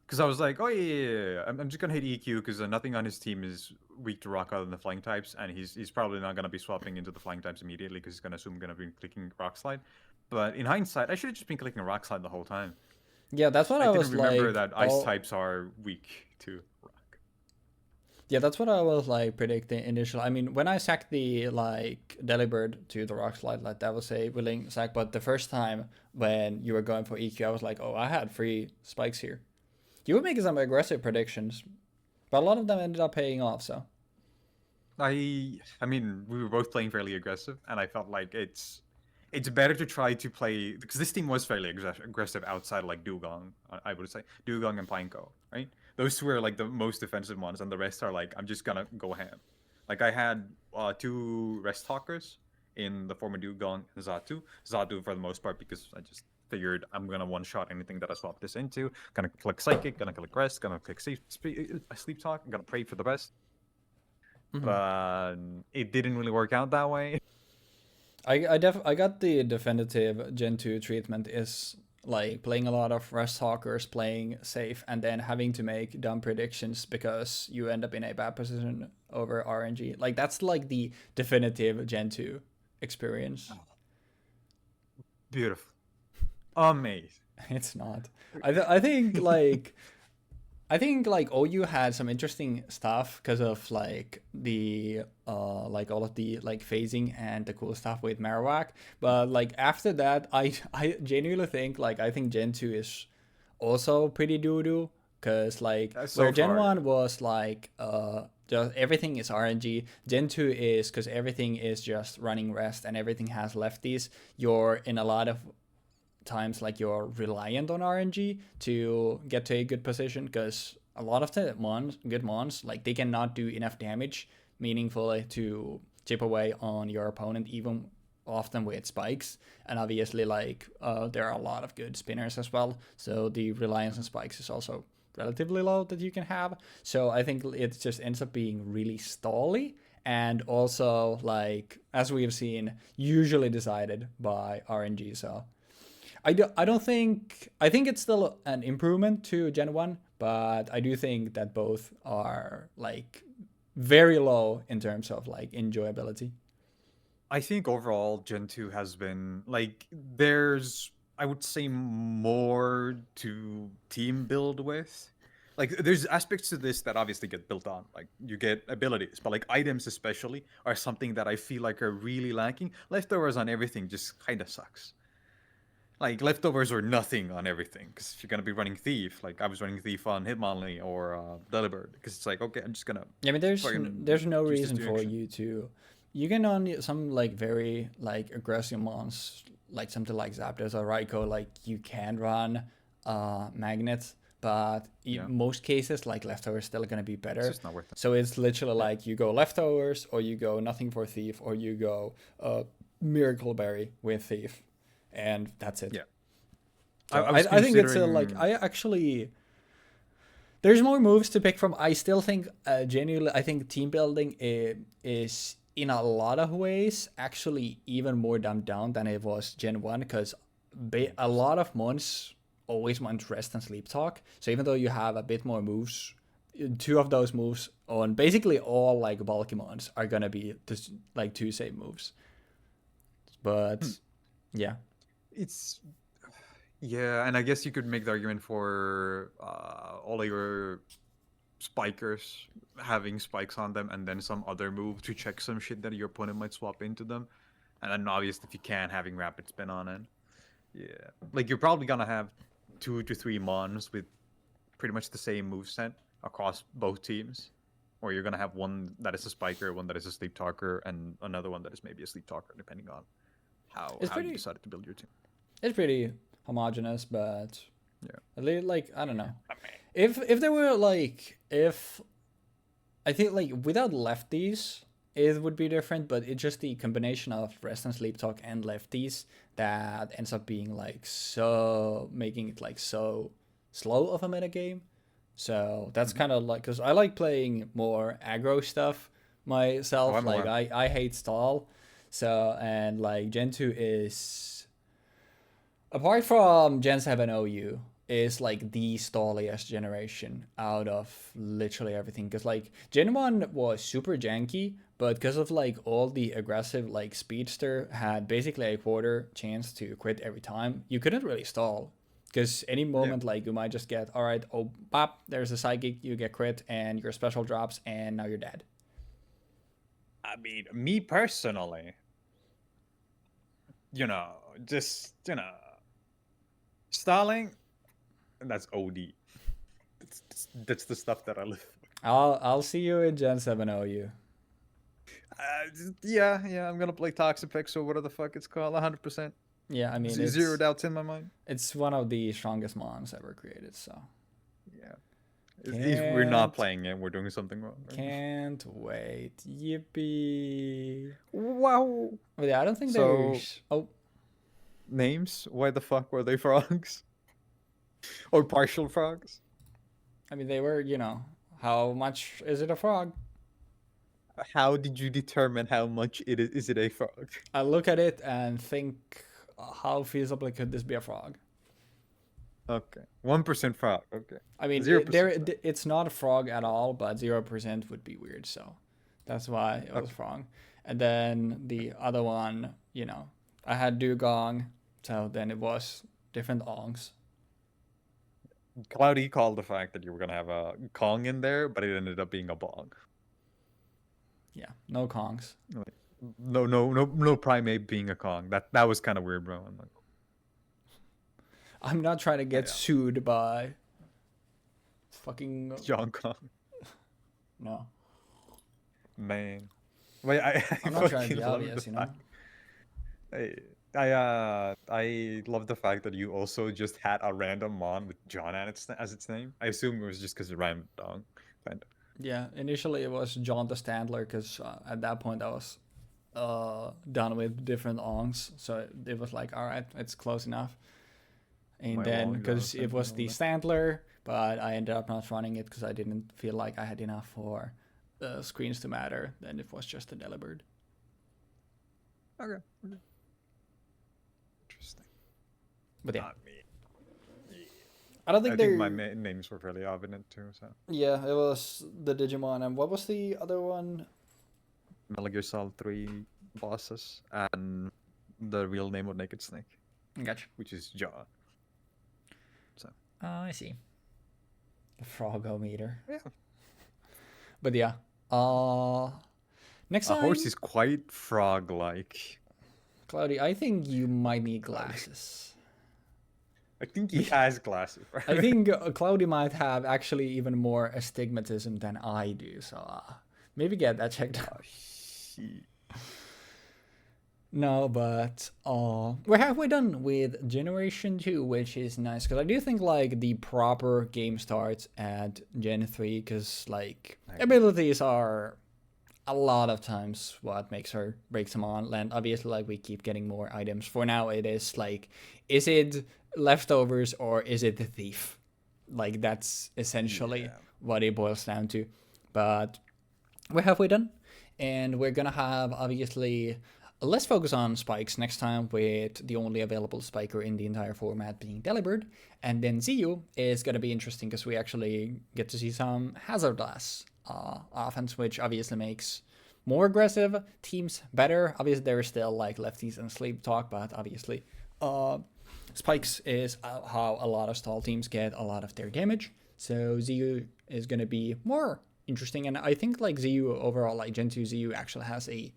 Because I was like, oh yeah, I'm just gonna hit EQ because nothing on his team is weak to rock other than the flying types, and he's probably not gonna be swapping into the flying types immediately because he's gonna assume I'm gonna be clicking rock slide. But in hindsight, I should have just been clicking rock slide the whole time. Yeah, that's what I was like. I didn't remember that ice types are weak to rock. Yeah, that's what I was like predicting initially. I mean, when I sacked the like Delibird to the rock slide, like that was a willing sack. But the first time when you were going for EQ, I was like, oh, I had 3 spikes here. You were making some aggressive predictions, but a lot of them ended up paying off. So, I mean, we were both playing fairly aggressive, and I felt like it's better to try to play because this team was fairly aggressive outside like Dugong. I would say Dugong and Pineco, right? Those two are like the most defensive ones, and the rest are like I'm just gonna go ham. Like I had 2 rest talkers in the former Dugong and Zatu. Zatu for the most part because I just figured I'm gonna one-shot anything that I swap this into. Gonna click Psychic, gonna click Rest, gonna click Sleep Talk, I'm gonna pray for the best. But it didn't really work out that way. I got the definitive Gen 2 treatment is like playing a lot of Rest Talkers, playing safe, and then having to make dumb predictions because you end up in a bad position over RNG. Like that's like the definitive Gen 2 experience. Beautiful. Amazing. It's not. I think like OU had some interesting stuff because of like the like all of the like phasing and the cool stuff with Marowak. But like after that, I genuinely think like I think Gen 2 is also pretty doo-doo because like where Gen 1 was like just everything is RNG, Gen 2 is because everything is just running Rest and everything has lefties. You're in a lot of times like you're reliant on RNG to get to a good position because a lot of the good mons like they cannot do enough damage meaningfully to chip away on your opponent even often with spikes, and obviously like there are a lot of good spinners as well, so the reliance on spikes is also relatively low that you can have. So I think it just ends up being really stally, and also like as we have seen, usually decided by RNG. So I don't think I think it's still an improvement to Gen 1, but I do think that both are like very low in terms of like enjoyability. I think overall Gen 2 has been like there's I would say more to team build with. Like there's aspects to this that obviously get built on. Like you get abilities, but like items especially are something that I feel like are really lacking. Leftovers on everything just kind of sucks. Like leftovers or nothing on everything. Because if you're gonna be running thief, like I was running thief on Hitmonlee or Delibird, because it's like okay, I'm just gonna Yeah, I mean, there's no use this reason for direction. you to. You can only some like very like aggressive mons, like something like Zapdos or Raikou. Like you can run magnets, but in Yeah. most cases, like leftovers still gonna be It's better. just not worth it. So it's literally Yeah. like you go leftovers, or you go nothing for thief, or you go miracle berry with thief, and that's it. Yeah. So I was I think it's a, like considering. I actually there's more moves to pick from. I still think genuinely I think team building is in a lot of ways actually even more dumbed down than it was Gen 1 because a lot of mons always want rest and sleep talk. So even though you have a bit more moves, two of those moves on basically all like bulky mons are gonna be just like two same moves. But yeah. It's yeah, and I guess you could make the argument for all your spikers having spikes on them, and then some other move to check some shit that your opponent might swap into them, and then obviously if you can, having rapid spin on it. Yeah, like you're probably gonna have 2 to 3 mons with pretty much the same moveset across both teams, or you're gonna have one that is a spiker, one that is a sleep talker, and another one that is maybe a sleep talker, depending on It's how you pretty decided to build your team. it's pretty homogenous, but Yeah. at least like I don't know. I mean, If there were like if I think like without lefties it would be different, but it's just the combination of rest and sleep talk and lefties that ends up being like so making it like so slow of a meta game. So that's kind of like because I like playing more aggro stuff oh, myself. I'm Like aware. I hate stall. So and like Gen 2 is apart from Gen 7 OU is like the stalliest generation out of literally everything because like Gen 1 was super janky but because of like all the aggressive like speedster had basically a quarter chance to quit every time you couldn't really stall because any Yeah. moment like you might just get all right oh bop there's a psychic you get crit and your special drops and now you're dead. I mean, me personally, just stalling. That's OD. That's the stuff that I live for. I'll see you in Gen 7 OU. Yeah. I'm gonna play Toxapex or whatever the fuck it's called. 100%. Yeah, I mean Zero doubts in my mind. it's one of the strongest mons ever created, so Yeah. If we're not can't playing it, we're doing something wrong. Right? can't wait. Yippee! Wow. But yeah, I don't think So there's. Oh, names? Why the fuck were they frogs? Or partial frogs? I mean they were. How much is it a frog? How did you determine how much it is? Is it a frog? I look at it and think, how feasibly could this be a frog? Okay, 1% frog. Okay, I mean, 0%. it's not a frog at all, but 0% would be weird. So that's why it was Okay. frog. And then the other one, I had dugong, so then it was different ongs. Cloudy called the fact that you were gonna have a Kong in there, but it ended up being a bog. Yeah, no kongs. No primate being a Kong. That was kind of weird, bro. I'm like, I'm not trying to get yeah. sued by fucking John Kong, no. man. Wait, I I'm not trying to fucking be love obvious, the fact. I love the fact that you also just had a random mon with John as its name. I assume it was just because it rhymed with dong. Kind of. Yeah, initially it was John the Standler because at that point I was done with different ongs, so it was like, all right, it's close enough. And My then long because John it was the Standler. Standler, but I ended up not running it because I didn't feel like I had enough for screens to matter than if it was just a Delibird. Okay. Interesting. But yeah, Not me. I don't I think think they're. my names were fairly evident too. So Yeah, it was the Digimon, and what was the other one? Metal Gear Solid 3 bosses and the real name of Naked Snake, Gotcha. which is Jaw. So Oh, I see. The Frogometer. yeah, But yeah. Next a time, horse is quite frog-like. Cloudy, I think you might need glasses. I think he has glasses. Right? I think Cloudy might have actually even more astigmatism than I do, so maybe get that checked out. No, but we're halfway done with Generation 2, which is nice, because I do think, like, the proper game starts at Gen 3, because, like, abilities are a lot of times what makes or breaks them on. And obviously, like, we keep getting more items. For now, it is, like, is it leftovers or is it the thief? Like, that's essentially what it boils down to. But we're halfway done, and we're gonna have, obviously, less focus on spikes next time, with the only available spiker in the entire format being Delibird. And then ZU is going to be interesting because we actually get to see some Hazardlass offense, which obviously makes more aggressive teams better. Obviously, there is still like lefties and sleep talk, but obviously spikes is how a lot of stall teams get a lot of their damage. So ZU is going to be more interesting. And I think like ZU overall, like Gen 2 ZU actually has a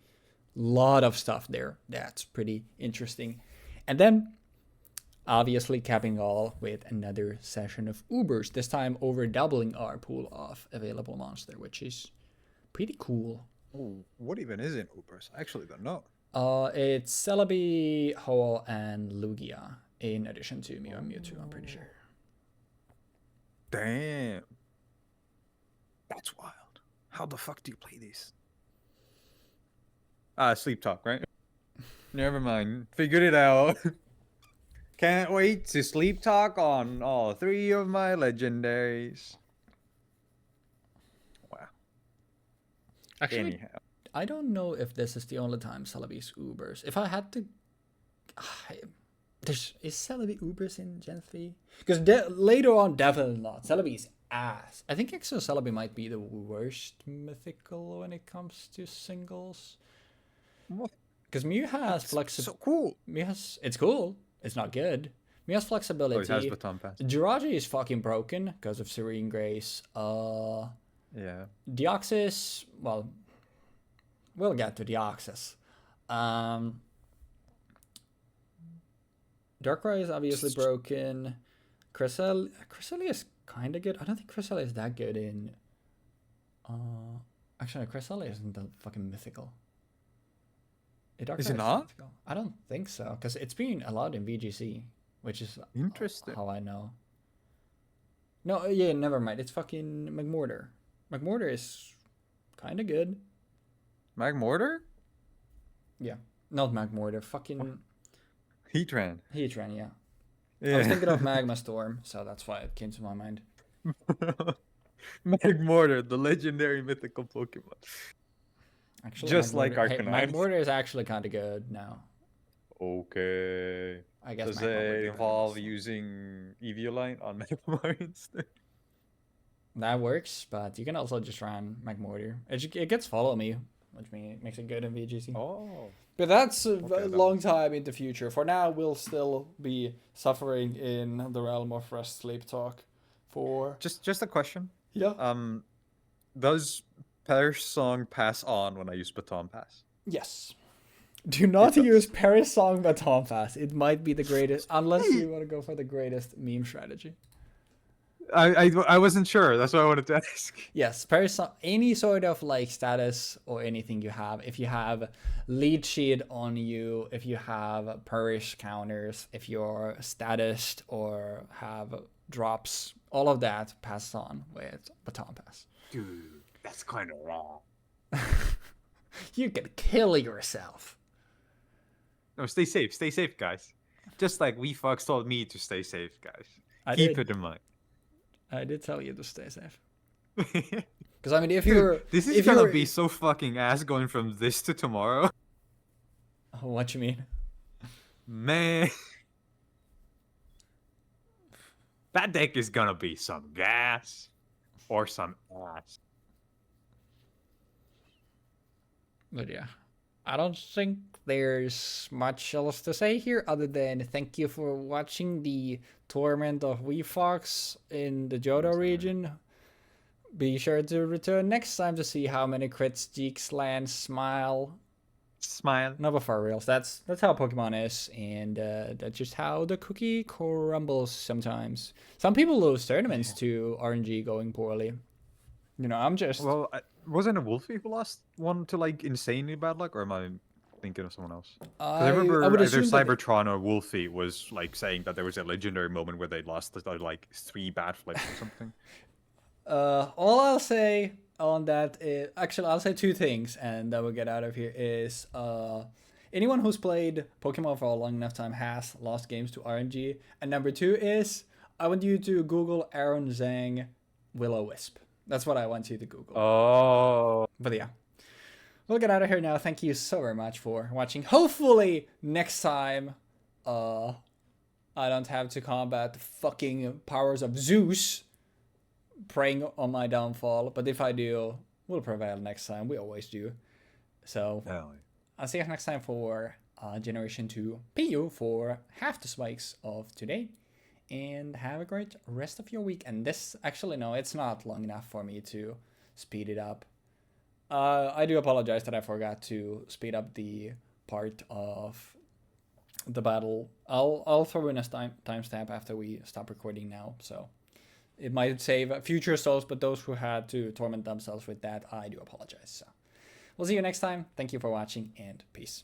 lot of stuff there that's pretty interesting. And then obviously capping all with another session of Ubers, this time over doubling our pool of available monster, which is pretty cool. Ooh, what even is in Ubers? I actually don't know. It's Celebi, Ho, and Lugia in addition to Mew and Mewtwo, I'm pretty sure. Damn. That's wild. How the fuck do you play these? Sleep talk, right? Never mind. Figured it out. Can't wait to sleep talk on all 3 of my legendaries. Wow. Actually, Anyhow. I don't know if this is the only time Celebi's Ubers. If I had to... Is Celebi Ubers in Gen 3? Because later on, definitely not. Celebi's ass. I think Exo Celebi might be the worst mythical when it comes to singles. What? Because Mew has flexibility. So cool. Mew has... It's cool. It's not good. Mew has flexibility. Oh, it has baton pass. Jirachi is fucking broken because of Serene Grace. Yeah. Deoxys, well, we'll get to Deoxys. Darkrai is obviously broken. Cresselia is kind of good. I don't think Cresselia is that good in... Actually, Cresselia isn't the fucking mythical. Is it not? Mythical. I don't think so, because it's been allowed in VGC, which is Interesting. how I know. No, yeah, never mind. It's fucking McMortar. McMortar is kind of good. Magmortar? Yeah. Not McMortar. Fucking... Heatran. Heatran, yeah. Yeah. I was thinking of Magma Storm, so that's why it came to my mind. Magmortar, the legendary mythical Pokemon. Actually, Just like Magmortar- Arcanine. Magmortar is actually kind of good now. Okay. I guess. Does Magma would it be better involve than using Eviolite on Magmar instead? that works, but you can also just run Magmortar. It gets follow me, which makes it good in VGC. Oh. But that's a Okay, long time in the future. For now, we'll still be suffering in the realm of rest sleep talk. For Just a question. yeah, Does Perish Song pass on when I use Baton Pass? yes. Do not does. use Paris Song Baton Pass. It might be the greatest, unless you want to go for the greatest meme strategy. I wasn't sure. That's why I wanted to ask. Yes, Paris Song, any sort of like status or anything you have. If you have lead sheet on you, if you have Parish counters, if you're statused or have drops, all of that passes on with Baton Pass. Dude, that's kind of wrong. You can kill yourself. No, stay safe, guys. Just like Weebfox told me to stay safe, guys. I Keep did. it in mind. I did tell you to stay safe. Because I mean, if Dude, you're this is if gonna you're, be so fucking ass going from this to tomorrow. what you mean? Man. That deck is gonna be some gas. Or some ass. But yeah, I don't think there's much else to say here other than thank you for watching the Torment of Weebfox in the Johto region. Be sure to return next time to see how many crits Jeexx lands. Smile. No, but for reals, that's how Pokemon is, and that's just how the cookie crumbles sometimes. Some people lose tournaments to RNG going poorly. You know, I'm just... Well, wasn't it Wolfie who lost one to like insanely bad luck, or am I thinking of someone else? Because I remember would either assume that Cybertron or Wolfie was like saying that there was a legendary moment where they lost like 3 bad flips or something. all I'll say on that is, actually, I'll say 2 things, and then we'll get out of here. Is anyone who's played Pokemon for a long enough time has lost games to RNG, and number 2 is I want you to Google Aaron Zhang Will-O-Wisp. That's what I want you to Google. Oh. But yeah, we'll get out of here now. Thank you so very much for watching. Hopefully next time, I don't have to combat the fucking powers of Zeus preying on my downfall. But if I do, we'll prevail next time. We always do. So I'll see you next time for Generation 2 PU for half the spikes of today. And have a great rest of your week. And this, actually, no, it's not long enough for me to speed it up. I do apologize that I forgot to speed up the part of the battle. I'll throw in a timestamp after we stop recording now. So it might save future souls, but those who had to torment themselves with that, I do apologize. So we'll see you next time. Thank you for watching, and peace.